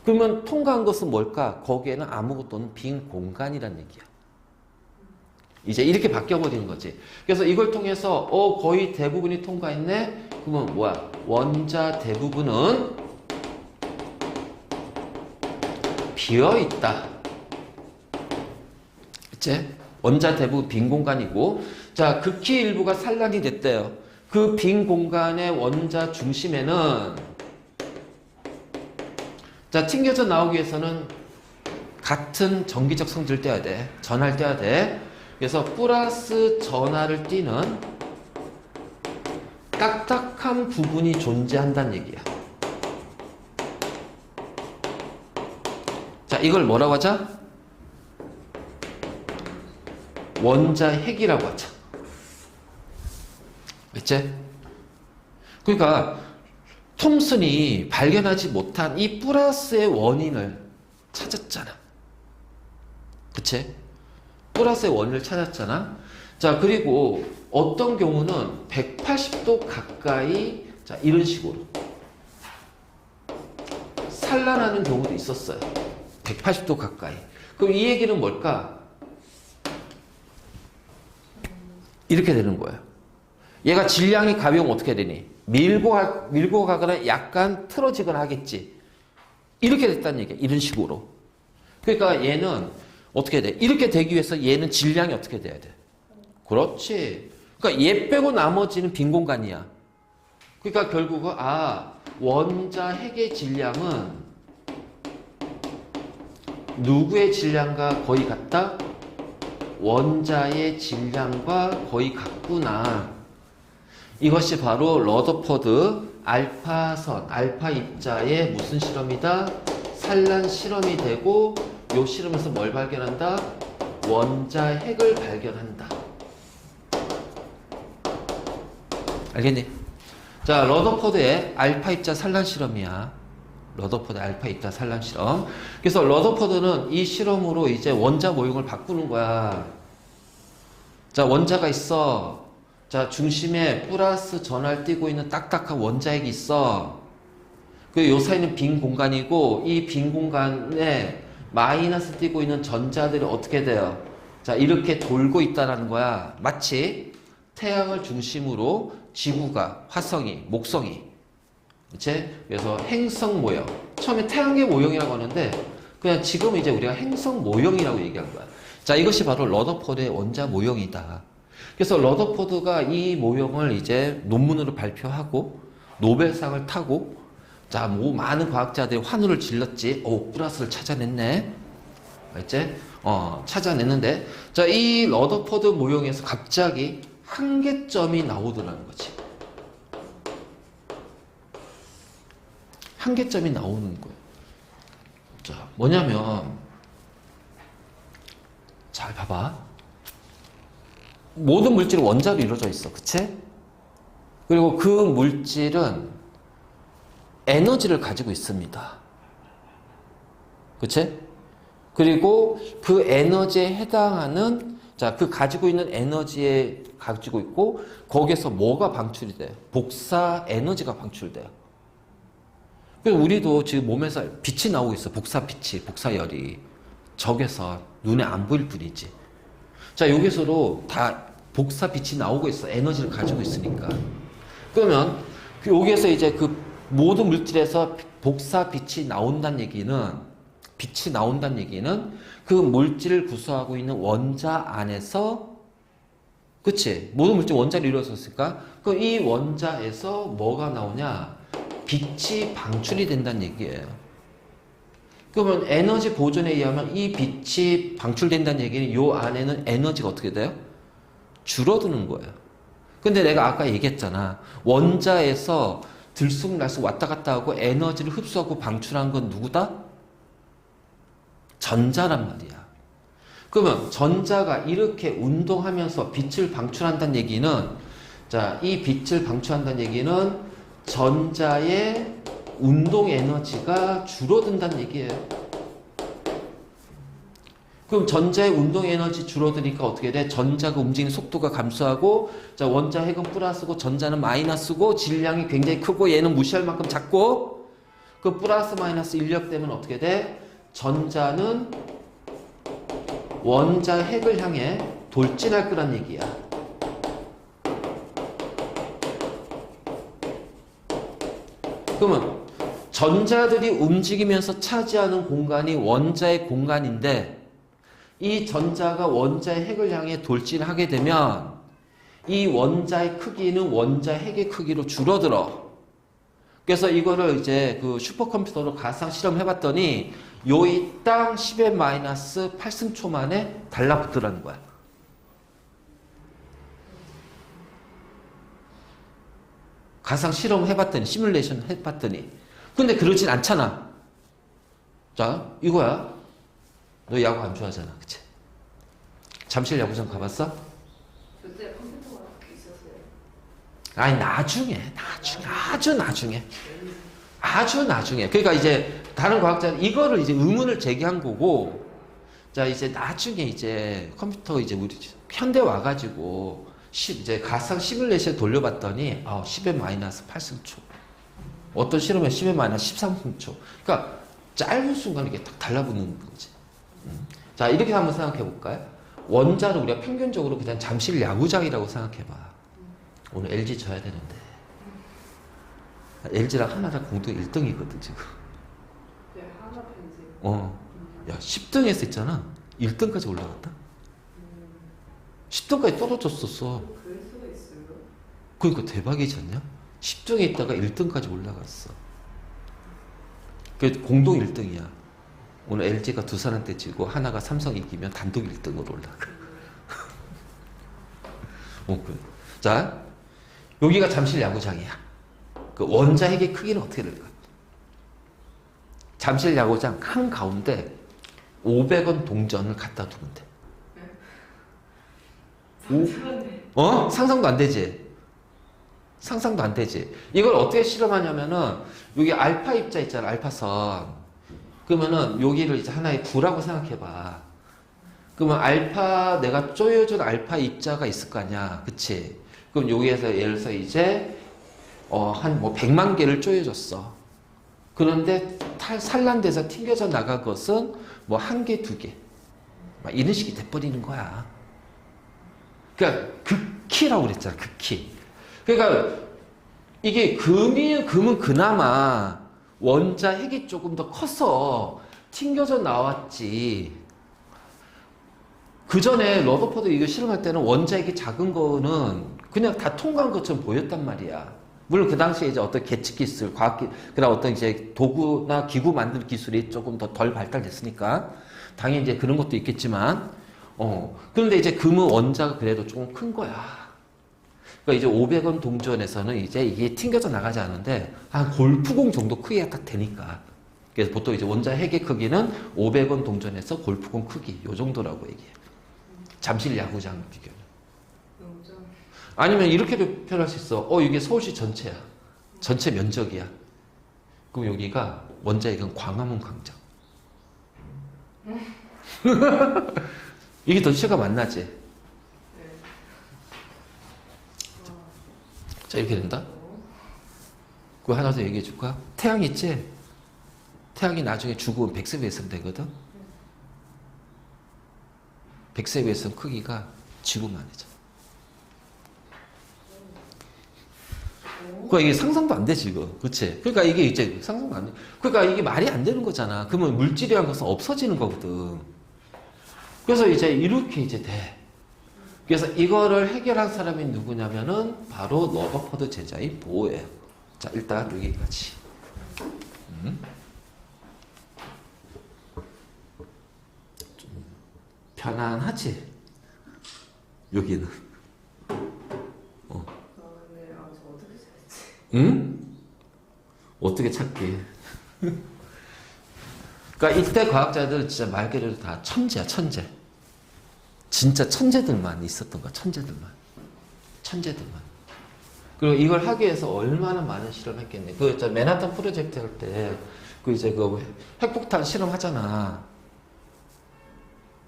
그러면 통과한 것은 뭘까? 거기에는 아무것도 없는 빈 공간이란 얘기야. 이제 이렇게 바뀌어버리는 거지. 그래서 이걸 통해서 거의 대부분이 통과했네? 그러면 뭐야? 원자 대부분은 비어있다. 그치? 원자 대부분 빈 공간이고, 자, 극히 일부가 산란이 됐대요. 그 빈 공간의 원자 중심에는, 자, 튕겨져 나오기 위해서는 같은 전기적 성질을 떼야 돼. 전하를 떼야 돼. 그래서 플러스 전하를 띠는 딱딱한 부분이 존재한다는 얘기야. 자, 이걸 뭐라고 하자? 원자 핵이라고 하자. 그치? 그러니까 톰슨이 발견하지 못한 이 플러스의 원인을 찾았잖아. 그치? 플러스의 원인을 찾았잖아. 자, 그리고 어떤 경우는 180도 가까이, 자, 이런 식으로 산란하는 경우도 있었어요. 180도 가까이. 그럼 이 얘기는 뭘까? 이렇게 되는 거예요. 얘가 질량이 가벼우면 어떻게 되니? 밀고 가거나 약간 틀어지거나 하겠지. 이렇게 됐다는 얘기야. 이런 식으로. 그러니까 얘는 어떻게 돼? 이렇게 되기 위해서 얘는 질량이 어떻게 돼야 돼? 그렇지. 그러니까 얘 빼고 나머지는 빈 공간이야. 그러니까 결국은 원자 핵의 질량은 누구의 질량과 거의 같다? 원자의 질량과 거의 같구나. 이것이 바로 러더포드 알파선, 알파 입자의 무슨 실험이다? 산란 실험이 되고, 이 실험에서 뭘 발견한다? 원자 핵을 발견한다. 알겠니? 자, 러더포드의 알파 입자 산란 실험이야. 러더포드 알파 입자 산란 실험. 그래서 러더포드는 이 실험으로 이제 원자 모형을 바꾸는 거야. 자, 원자가 있어. 자, 중심에 플러스 전하를 띠고 있는 딱딱한 원자핵이 있어. 그 요 사이는 빈 공간이고, 이 빈 공간에 마이너스 띠고 있는 전자들이 어떻게 돼요? 자, 이렇게 돌고 있다라는 거야. 마치 태양을 중심으로 지구가, 화성이, 목성이, 그치? 그래서 행성 모형. 처음에 태양계 모형이라고 하는데, 그냥 지금 이제 우리가 행성 모형이라고 얘기한 거야. 자, 이것이 바로 러더포드의 원자 모형이다. 그래서 러더포드가 이 모형을 이제 논문으로 발표하고, 노벨상을 타고, 자, 많은 과학자들이 환호를 질렀지. 플러스를 찾아냈네. 알지? 찾아냈는데, 자, 이 러더포드 모형에서 갑자기 한계점이 나오더라는 거지. 한계점이 나오는 거예요. 자, 뭐냐면, 잘 봐봐. 모든 물질은 원자로 이루어져 있어. 그치? 그리고 그 물질은 에너지를 가지고 있습니다. 그치? 그리고 그 에너지에 해당하는, 자, 그 가지고 있는 에너지에 가지고 있고, 거기에서 뭐가 방출이 돼요? 복사 에너지가 방출돼요. 그래서 우리도 지금 몸에서 빛이 나오고 있어. 복사빛이, 복사열이. 적외선, 눈에 안 보일 뿐이지. 자, 여기서도 다 복사빛이 나오고 있어. 에너지를 가지고 있으니까. 그러면 여기에서 이제 그 모든 물질에서 복사빛이 나온다는 얘기는, 빛이 나온다는 얘기는 그 물질을 구성하고 있는 원자 안에서, 그치? 모든 물질 원자로 이루어졌으니까, 그럼 이 원자에서 뭐가 나오냐? 빛이 방출이 된다는 얘기예요. 그러면 에너지 보존에 의하면 이 빛이 방출된다는 얘기는 이 안에는 에너지가 어떻게 돼요? 줄어드는 거예요. 근데 내가 아까 얘기했잖아. 원자에서 들쑥날쑥 왔다 갔다 하고 에너지를 흡수하고 방출한 건 누구다? 전자란 말이야. 그러면 전자가 이렇게 운동하면서 빛을 방출한다는 얘기는, 자, 이 빛을 방출한다는 얘기는 전자의 운동 에너지가 줄어든다는 얘기예요. 그럼 전자의 운동 에너지 줄어드니까 어떻게 돼? 전자가 움직이는 속도가 감소하고, 자, 원자 핵은 플러스고 전자는 마이너스고 질량이 굉장히 크고 얘는 무시할 만큼 작고, 그 플러스 마이너스 인력 때문에 어떻게 돼? 전자는 원자 핵을 향해 돌진할 거란 얘기야. 그러면 전자들이 움직이면서 차지하는 공간이 원자의 공간인데 이 전자가 원자의 핵을 향해 돌진하게 되면 이 원자의 크기는 원자 핵의 크기로 줄어들어. 그래서 이거를 이제 그 슈퍼컴퓨터로 가상 실험해봤더니 요이 땅 10의 마이너스 8승초 만에 달라붙더라는 거야. 가상 실험 해봤더니, 시뮬레이션 해봤더니. 근데 그러진 않잖아. 자, 이거야. 너 야구 안 좋아하잖아. 그치? 잠실 야구장 가봤어? 그때 컴퓨터가 그렇게 있었어요. 아니, 나중에. 아주 나중에. 그러니까 이제 다른 과학자는 이거를 이제 의문을 제기한 거고, 자, 이제 나중에 이제 컴퓨터 이제 우리 현대 와가지고, 이제 가상 시뮬레이션 돌려봤더니, 10의 마이너스 8승초. 어떤 실험에 10의 마이너스 13승초. 그러니까 짧은 순간에 이게 딱 달라붙는 거지. 자, 이렇게 한번 생각해 볼까요? 원자를 우리가 평균적으로 그냥 잠실 야구장이라고 생각해봐. 오늘 LG 져야 되는데. LG랑 하나랑 공동 1등이거든, 지금. 네, 하나 팬지. 야, 10등에서 있잖아. 1등까지 올라갔다? 10등까지 떨어졌었어. 그럴 수가 있어요? 그러니까 대박이지 않냐? 10등에 있다가 1등까지 올라갔어. 그 공동 1등이야. 오늘 LG가 두산한테 지고 하나가 삼성 이기면 단독 1등으로 올라가. 자, 여기가 잠실 야구장이야. 그 원자 핵의 크기는 어떻게 될까? 잠실 야구장 한 가운데 500원 동전을 갖다 두면 돼. 상상도 안 되지? 상상도 안 되지? 이걸 어떻게 실험하냐면은, 여기 알파 입자 있잖아, 알파선. 그러면은, 여기를 이제 하나의 부라고 생각해봐. 그러면 내가 쪼여준 알파 입자가 있을 거 아니야. 그치? 그럼 여기에서 예를 들어서 이제, 한 100만 개를 쪼여줬어. 그런데 산란돼서 튕겨져 나갈 것은 한 개, 두 개. 막 이런 식이 돼버리는 거야. 그러니까 극히라고 그랬잖아. 극히. 그러니까 이게 금은 그나마 원자 핵이 조금 더 커서 튕겨져 나왔지. 그 전에 러더퍼드 이거 실험할 때는 원자 핵이 작은 거는 그냥 다 통과한 것처럼 보였단 말이야. 물론 그 당시에 이제 어떤 계측 기술, 그다음 어떤 이제 도구나 기구 만드는 기술이 조금 더 덜 발달됐으니까 당연히 이제 그런 것도 있겠지만, 그런데 이제 금은 원자가 그래도 조금 큰 거야. 그러니까 이제 500원 동전에서는 이제 이게 튕겨져 나가지 않은데 한 골프공 정도 크기가 딱 되니까. 그래서 보통 이제 원자 핵의 크기는 500원 동전에서 골프공 크기 요 정도라고 얘기해. 잠실 야구장 비교는. 아니면 이렇게도 표현할 수 있어. 이게 서울시 전체야. 전체 면적이야. 그럼 여기가 원자 핵은 광화문 광장. 이게 더 실감 안 나지? 자, 이렇게 된다. 그거 하나 더 얘기해 줄까? 태양 있지? 태양이 나중에 죽으면 100세 외선 되거든? 100세 외선 크기가 지구만이죠. 그러니까 이게 상상도 안 돼, 지금. 그치? 그러니까 이게 이제 상상도 안 돼. 그러니까 이게 말이 안 되는 거잖아. 그러면 물질이란 것은 없어지는 거거든. 그래서 이제 이렇게 이제 돼. 그래서 이거를 해결한 사람이 누구냐면은 바로 러더퍼드 제자인 보어예요. 자, 일단 여기까지. 좀 편안하지? 여기는. 네, 저 어떻게 찾지? 응? 어떻게 찾기? 그러니까 이때 과학자들은 진짜 말 그대로 다 천재야, 천재. 진짜 천재들만 있었던 거야, 천재들만. 그리고 이걸 하기 위해서 얼마나 많은 실험했겠네. 맨하탄 프로젝트 할 때, 이제 핵폭탄 실험하잖아.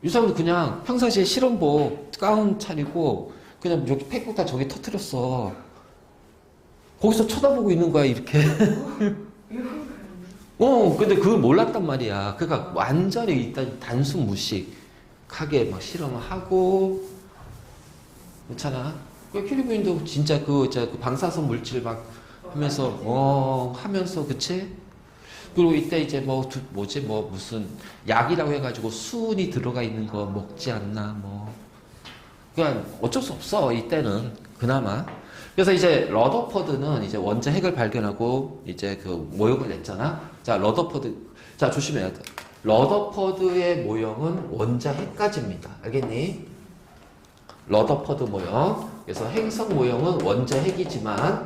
이 사람도 그냥 평상시에 실험복 가운 차리고 그냥 여기 팩국다 저기 터뜨렸어. 거기서 쳐다보고 있는 거야 이렇게. 근데 그걸 몰랐단 말이야. 그러니까 완전히 일단 단순 무식하게 막 실험을 하고 그렇잖아. 큐리 부인도 진짜 그 방사선 물질 막 하면서 그치? 그리고 이때 이제 무슨 약이라고 해가지고 수은이 들어가 있는 거 먹지 않나 그냥 어쩔 수 없어 이때는 그나마. 그래서 이제 러더퍼드는 이제 원자 핵을 발견하고 이제 그 모형을 냈잖아. 자 러더퍼드 자 조심해야 돼. 러더퍼드의 모형은 원자 핵까지입니다. 알겠니? 러더퍼드 모형. 그래서 행성 모형은 원자 핵이지만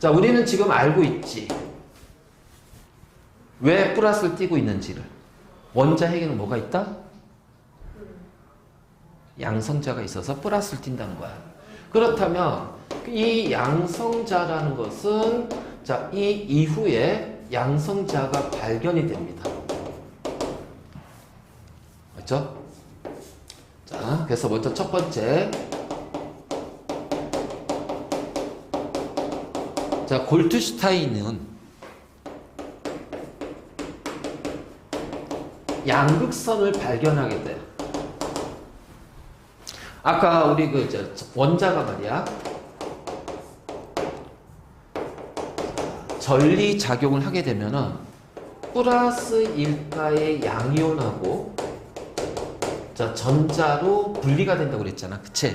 자 우리는 지금 알고 있지. 왜 플러스를 띄고 있는지를. 원자 핵에는 뭐가 있다? 양성자가 있어서 플러스를 띈다는 거야. 그렇다면 이 양성자라는 것은 자, 이 이후에 양성자가 발견이 됩니다. 맞죠? 자, 그래서 먼저 첫 번째. 자, 골트슈타인은 양극선을 발견하게 돼요. 아까 우리 원자가 말이야. 전리 작용을 하게 되면은 플러스 일가의 양이온하고 자, 전자로 분리가 된다고 그랬잖아. 그치?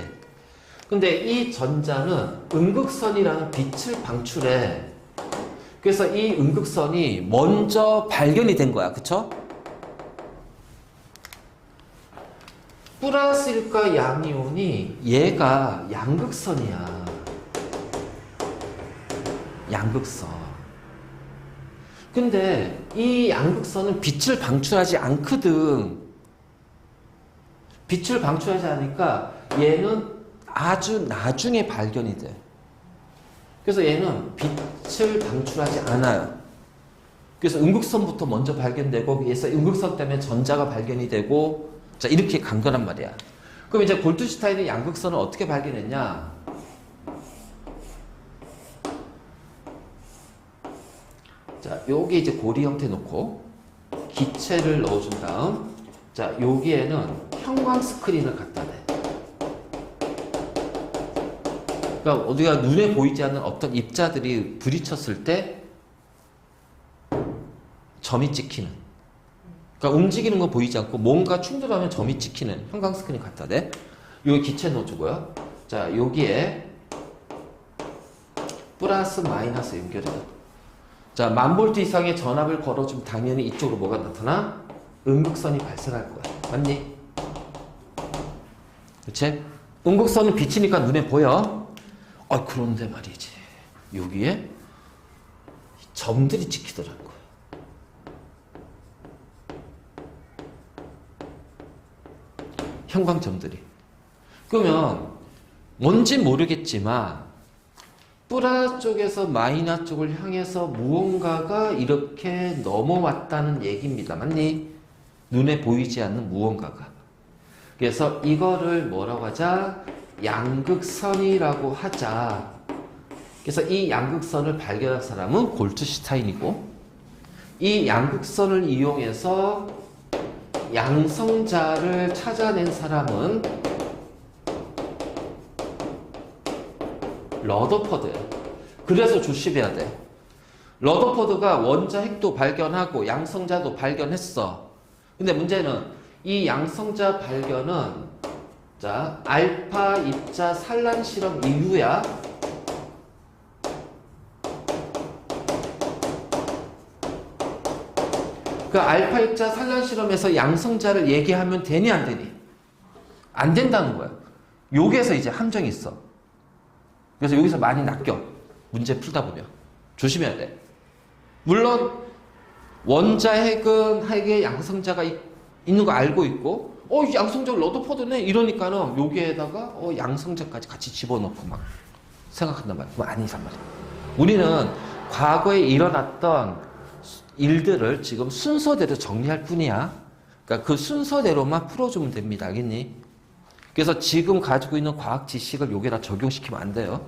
근데 이 전자는 음극선이라는 빛을 방출해. 그래서 이 음극선이 먼저 발견이 된 거야. 그쵸? 플러스 일가 양이온이 얘가 양극선이야. 양극선. 근데 이 양극선은 빛을 방출하지 않거든. 빛을 방출하지 않으니까 얘는 아주 나중에 발견이 돼. 그래서 얘는 빛을 방출하지 않아요. 그래서 음극선부터 먼저 발견되고 그래서 음극선 때문에 전자가 발견이 되고 자 이렇게 간 거란 말이야. 그럼 이제 골트슈타인은 양극선을 어떻게 발견했냐? 자 여기 이제 고리 형태 놓고 기체를 넣어준 다음 자 여기에는 형광 스크린을 갖다 대. 그러니까 우리가 눈에 보이지 않는 어떤 입자들이 부딪혔을 때 점이 찍히는. 그러니까 움직이는 거 보이지 않고 뭔가 충돌하면 점이 찍히는 형광 스크린 갖다 대. 여기 기체 넣어주고요. 자 여기에 플러스 마이너스 연결해요. 자 1000V 이상의 전압을 걸어주면 당연히 이쪽으로 뭐가 나타나? 음극선이 발생할 거야. 맞니? 그치? 음극선은 빛이니까 눈에 보여. 그런데 말이지. 여기에 점들이 찍히더라는 거야. 형광점들이. 그러면 뭔지 모르겠지만 플러스 쪽에서 마이너스 쪽을 향해서 무언가가 이렇게 넘어왔다는 얘기입니다. 맞니? 눈에 보이지 않는 무언가가. 그래서 이거를 뭐라고 하자? 양극선이라고 하자. 그래서 이 양극선을 발견한 사람은 골트슈타인이고 이 양극선을 이용해서 양성자를 찾아낸 사람은 러더퍼드예요. 그래서 조심해야 돼. 러더퍼드가 원자 핵도 발견하고 양성자도 발견했어. 근데 문제는 이 양성자 발견은 자 알파 입자 산란 실험 이후야. 그 알파 입자 산란 실험에서 양성자를 얘기하면 되니 안 되니? 안 된다는 거야. 여기에서 이제 함정이 있어. 그래서 여기서 많이 낚여. 문제 풀다 보면. 조심해야 돼. 물론 원자 핵에 양성자가 있는 거 알고 있고 양성자가 러더퍼드네 이러니까는 여기에다가 양성자까지 같이 집어넣고 막 생각한단 말이야. 그건 아니란 말이야. 우리는 과거에 일어났던 일들을 지금 순서대로 정리할 뿐이야. 그러니까 그 순서대로만 풀어주면 됩니다. 알겠니? 그래서 지금 가지고 있는 과학 지식을 여기다 적용시키면 안 돼요.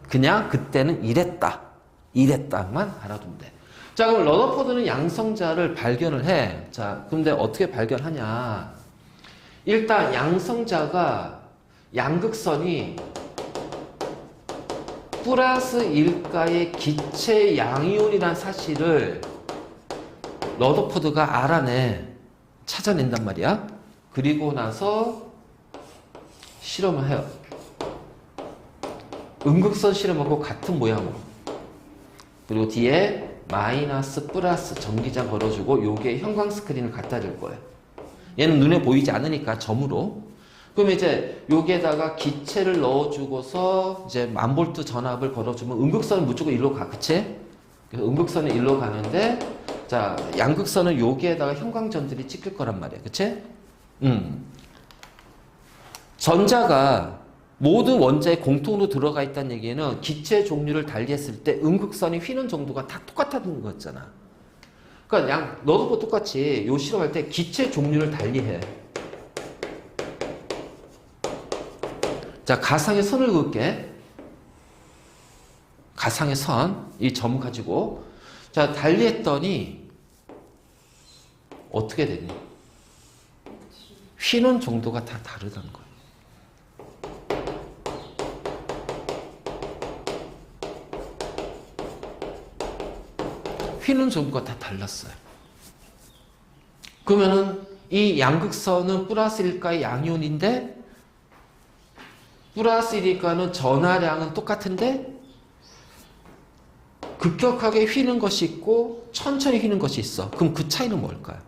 그냥 그때는 이랬다만 알아두면 돼. 자, 그럼 러더포드는 양성자를 발견을 해. 자, 근데 어떻게 발견하냐? 일단 양성자가 양극선이 플러스 1가의 기체 양이온이라는 사실을 러더포드가 찾아낸단 말이야. 그리고 나서 실험을 해요. 음극선 실험하고 같은 모양으로. 그리고 뒤에 마이너스 플러스 전기장 걸어주고 요게 형광 스크린을 갖다 줄 거예요. 얘는 눈에 보이지 않으니까 점으로. 그럼 이제 여기에다가 기체를 넣어주고서 이제 1000V 전압을 걸어주면 음극선은 무조건 일로 가, 그치? 그래서 음극선은 일로 가는데, 자, 양극선은 여기에다가 형광전들이 찍힐 거란 말이야, 그치? 전자가 모든 원자에 공통으로 들어가 있다는 얘기는 기체 종류를 달리했을 때 음극선이 휘는 정도가 다 똑같다는 거였잖아. 그러니까 너도 뭐 똑같이 요 실험할 때 기체 종류를 달리해. 자, 가상의 선을 그을게. 가상의 선, 이 점 가지고. 자, 달리했더니 어떻게 되니? 휘는 정도가 다 다르다는 거야. 휘는 정도가 다 달랐어요. 그러면은 이 양극선은 플러스 1가의 양이온인데 플러스 1이니까는 전하량은 똑같은데 급격하게 휘는 것이 있고 천천히 휘는 것이 있어. 그럼 그 차이는 뭘까요?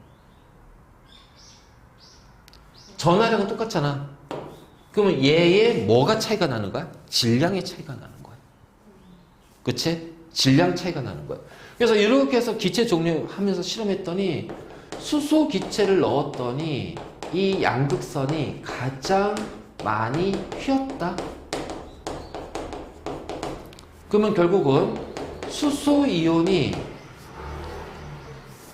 전하량은 똑같잖아. 그러면 얘의 뭐가 차이가 나는 거야? 질량의 차이가 나는 거야. 그치? 질량 차이가 나는 거야. 그래서 이렇게 해서 기체 종류 하면서 실험했더니 수소 기체를 넣었더니 이 양극선이 가장 많이 휘었다. 그러면 결국은 수소 이온이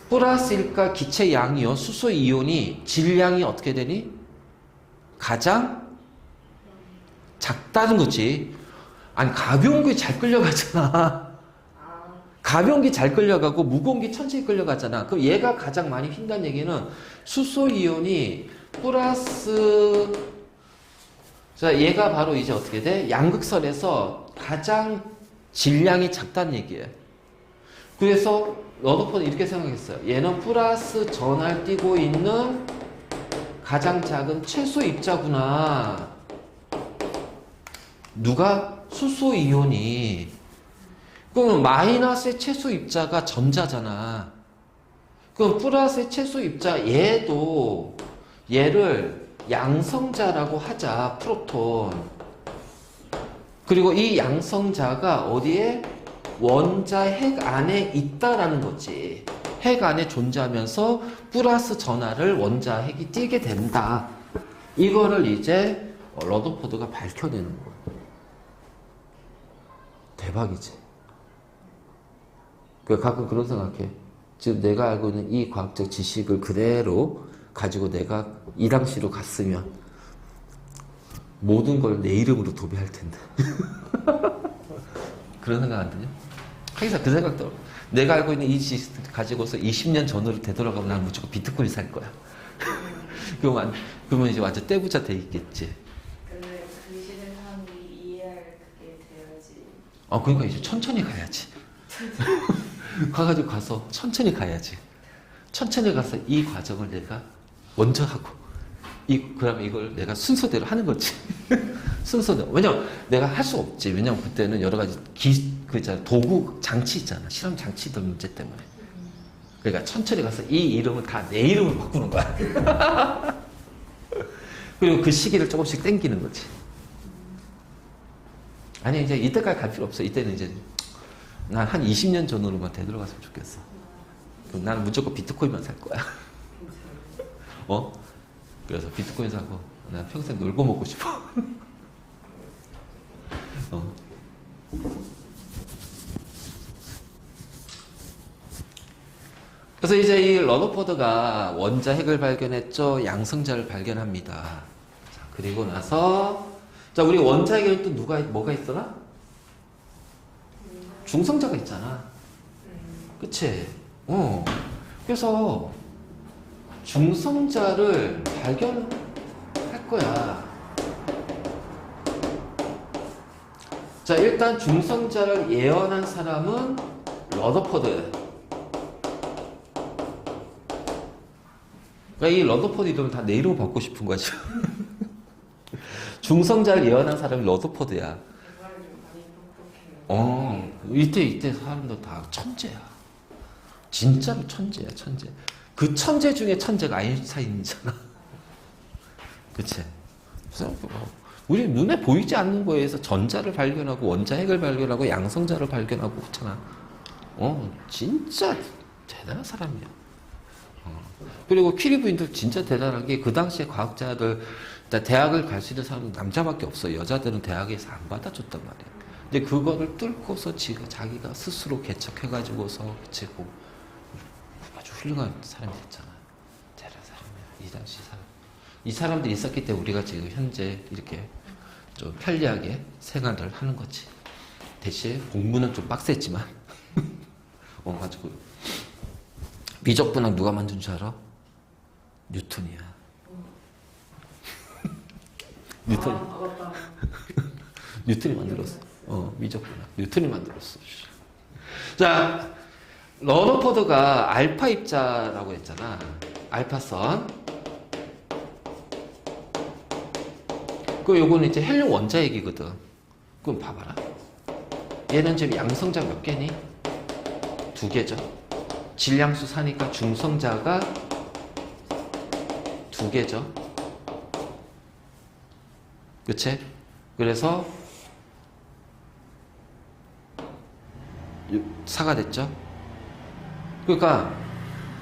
플러스 1가 기체 양이요. 수소 이온이 질량이 어떻게 되니? 가장 작다는 거지. 아니, 가벼운 게 잘 끌려가잖아. 가벼운 게 잘 끌려가고 무거운 게 천천히 끌려가잖아. 그럼 얘가 가장 많이 휜다는 얘기는 수소 이온이 플러스, 자, 얘가 바로 이제 어떻게 돼? 양극선에서 가장 질량이 작다는 얘기예요. 그래서 러더포드는 이렇게 생각했어요. 얘는 플러스 전하를 띠고 있는 가장 작은 최소 입자구나. 누가? 수소 이온이. 그럼 마이너스의 최소 입자가 전자잖아. 그럼 플러스의 최소 입자 얘도 얘를 양성자라고 하자. 프로톤. 그리고 이 양성자가 어디에? 원자 핵 안에 있다라는 거지. 핵 안에 존재하면서 플러스 전하를 원자 핵이 띠게 된다. 이거를 이제 러더포드가 밝혀내는 거야. 대박이지. 가끔 그런 생각해. 지금 내가 알고 있는 이 과학적 지식을 그대로 가지고 내가 이 당시로 갔으면 모든 걸 내 이름으로 도배할 텐데. 그런 생각 안 드냐? 항상 그 생각도. 내가 알고 있는 이 지식 가지고서 20년 전으로 되돌아가면 난 무조건 비트코인 살 거야. 그러면 이제 완전 떼부자 돼 있겠지. 근데 그 시대 사람들이 이해할 그게 돼야지. 그러니까 이제 천천히 가야지. 가서 천천히 가야지. 천천히 가서 이 과정을 내가 먼저 하고, 그러면 이걸 내가 순서대로 하는 거지. 순서대로. 왜냐면 내가 할 수 없지. 왜냐면 그때는 여러 가지 도구, 장치 있잖아. 실험 장치들 문제 때문에. 그러니까 천천히 가서 이 이름을 다 내 이름으로 바꾸는 거야. 그리고 그 시기를 조금씩 땡기는 거지. 아니, 이제 이때까지 갈 필요 없어. 이때는 이제 난 한 20년 전으로만 되돌아갔으면 좋겠어. 그럼 나는 무조건 비트코인만 살 거야. 그래서 비트코인 사고 난 평생 놀고 먹고 싶어. 그래서 이제 이 러더포드가 원자 핵을 발견했죠. 양성자를 발견합니다. 자, 그리고 나서 자, 우리 원자 핵에는 또 뭐가 있더라? 중성자가 있잖아. 그치? 그래서 중성자를 발견할 거야. 자, 일단 중성자를 예언한 사람은 러더포드. 그러니까 이 러더포드 이름을 다 내 이름으로 받고 싶은 거죠. 중성자를 예언한 사람이 러더포드야. 대화를 좀 많이 똑똑해요. 이때 사람들 다 천재야. 진짜로 천재야, 천재. 그 천재 중에 천재가 아인슈타인이잖아. 그치? 그래서 우리 눈에 보이지 않는 거에서 전자를 발견하고 원자 핵을 발견하고 양성자를 발견하고 그렇잖아. 진짜 대단한 사람이야. 그리고 퀴리 부인도 진짜 대단한 게 그 당시에 과학자들 대학을 갈 수 있는 사람은 남자밖에 없어. 여자들은 대학에서 안 받아줬단 말이야. 근데 그거를 뚫고서 자기가 스스로 개척해가지고서 그치고 아주 훌륭한 사람이 됐잖아. 대단한 사람이야. 이 당시 사람. 이 사람들이 있었기 때문에 우리가 지금 현재 이렇게 좀 편리하게 생활을 하는 거지. 대신 공부는 좀 빡셌지만. 가지고 미적분학 누가 만든 줄 알아? 뉴턴이야. 뉴턴. 맞다. 뉴턴이 만들었어. 미적분학. 뉴턴이 만들었어. 자, 러더포드가 알파 입자라고 했잖아. 알파선. 요거는 이제 헬륨 원자핵이거든. 그럼 봐봐라. 얘는 지금 양성자 몇 개니? 2개죠. 질량수 4니까 중성자가 2개죠. 그치? 그래서 4가 됐죠. 그러니까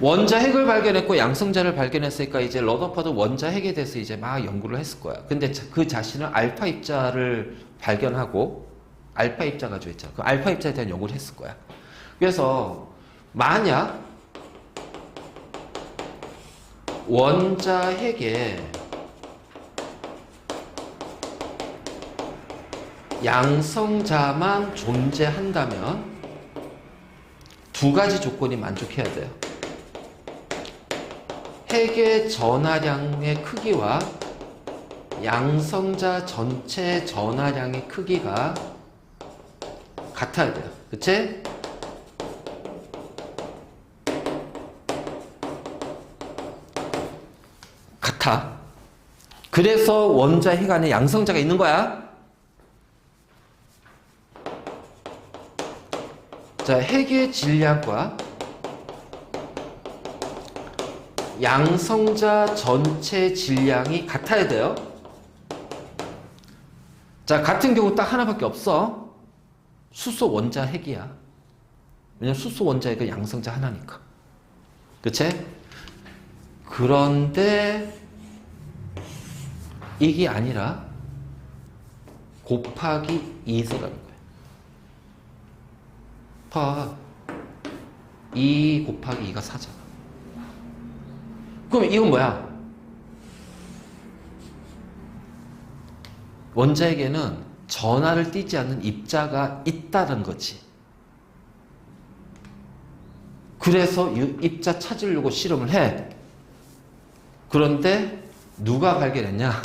원자 핵을 발견했고 양성자를 발견했으니까 이제 러더포드 원자 핵에 대해서 이제 막 연구를 했을 거야. 근데 그 자신은 알파 입자를 발견하고 알파 입자 가지고 있잖아. 그 알파 입자에 대한 연구를 했을 거야. 그래서 만약 원자 핵에 양성자만 존재한다면 2가지 조건이 만족해야 돼요. 핵의 전하량의 크기와 양성자 전체 전하량의 크기가 같아야 돼요. 그치? 같아. 그래서 원자 핵 안에 양성자가 있는 거야. 자, 핵의 질량과 양성자 전체 질량이 같아야 돼요. 자, 같은 경우 딱 하나밖에 없어. 수소 원자 핵이야. 왜냐면 수소 원자 핵은 양성자 하나니까. 그치? 그런데 이게 아니라 곱하기 2라는 거야. 봐. 2 곱하기 2가 4잖아. 그럼 이건 뭐야? 원자에게는 전하를 띠지 않는 입자가 있다는 거지. 그래서 이 입자 찾으려고 실험을 해. 그런데 누가 발견했냐?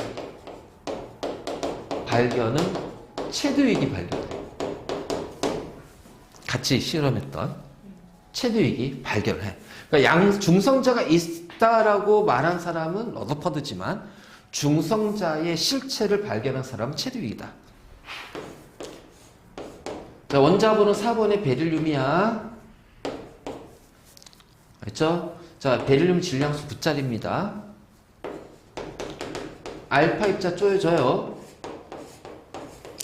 발견은 체드윅이 발견해. 같이 실험했던 체드윅이 발견해. 그러니까 중성자가 있다라고 말한 사람은 러더퍼드지만 중성자의 실체를 발견한 사람은 체드윅이다. 자, 원자번호 4번의 베릴륨이야. 알죠? 자, 베릴륨 질량수 9짜리입니다. 알파 입자 쪼여줘요.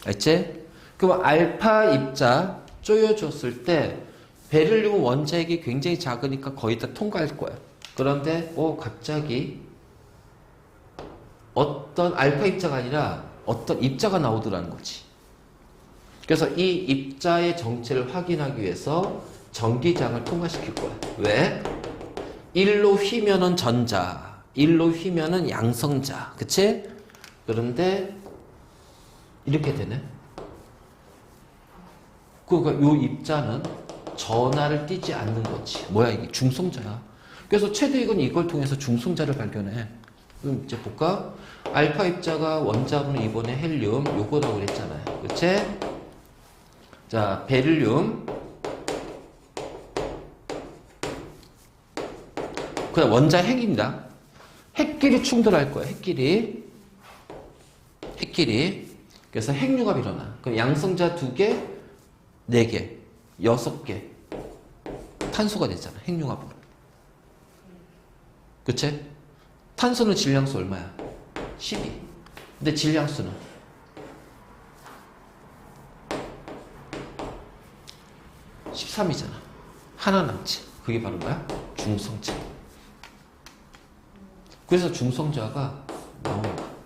알지? 그럼 알파 입자 쪼여줬을 때 베릴륨 원자핵이 굉장히 작으니까 거의 다 통과할 거야. 그런데 갑자기 어떤 알파 입자가 아니라 어떤 입자가 나오더라는 거지. 그래서 이 입자의 정체를 확인하기 위해서 전기장을 통과시킬 거야. 왜? 1로 휘면은 전자, 1로 휘면은 양성자. 그치? 그런데 이렇게 되네. 그러니까 요 입자는 전하를 띠지 않는 거지. 뭐야 이게? 중성자야. 그래서 최대익은 이걸 통해서 중성자를 발견해. 그럼 이제 볼까? 알파 입자가 원자분은 이번에 헬륨 요거라고 그랬잖아요. 그치? 자, 베릴륨. 그다음 원자 핵입니다. 핵끼리 충돌할 거야. 핵끼리. 그래서 핵융합이 일어나. 그럼 양성자 2개, 4개, 6개 탄소가 되잖아. 핵융합으로. 그치? 탄소는 질량수 얼마야? 12. 근데 질량수는 13이잖아. 하나 남지. 그게 바로 뭐야? 중성자. 그래서 중성자가 나오는 거야.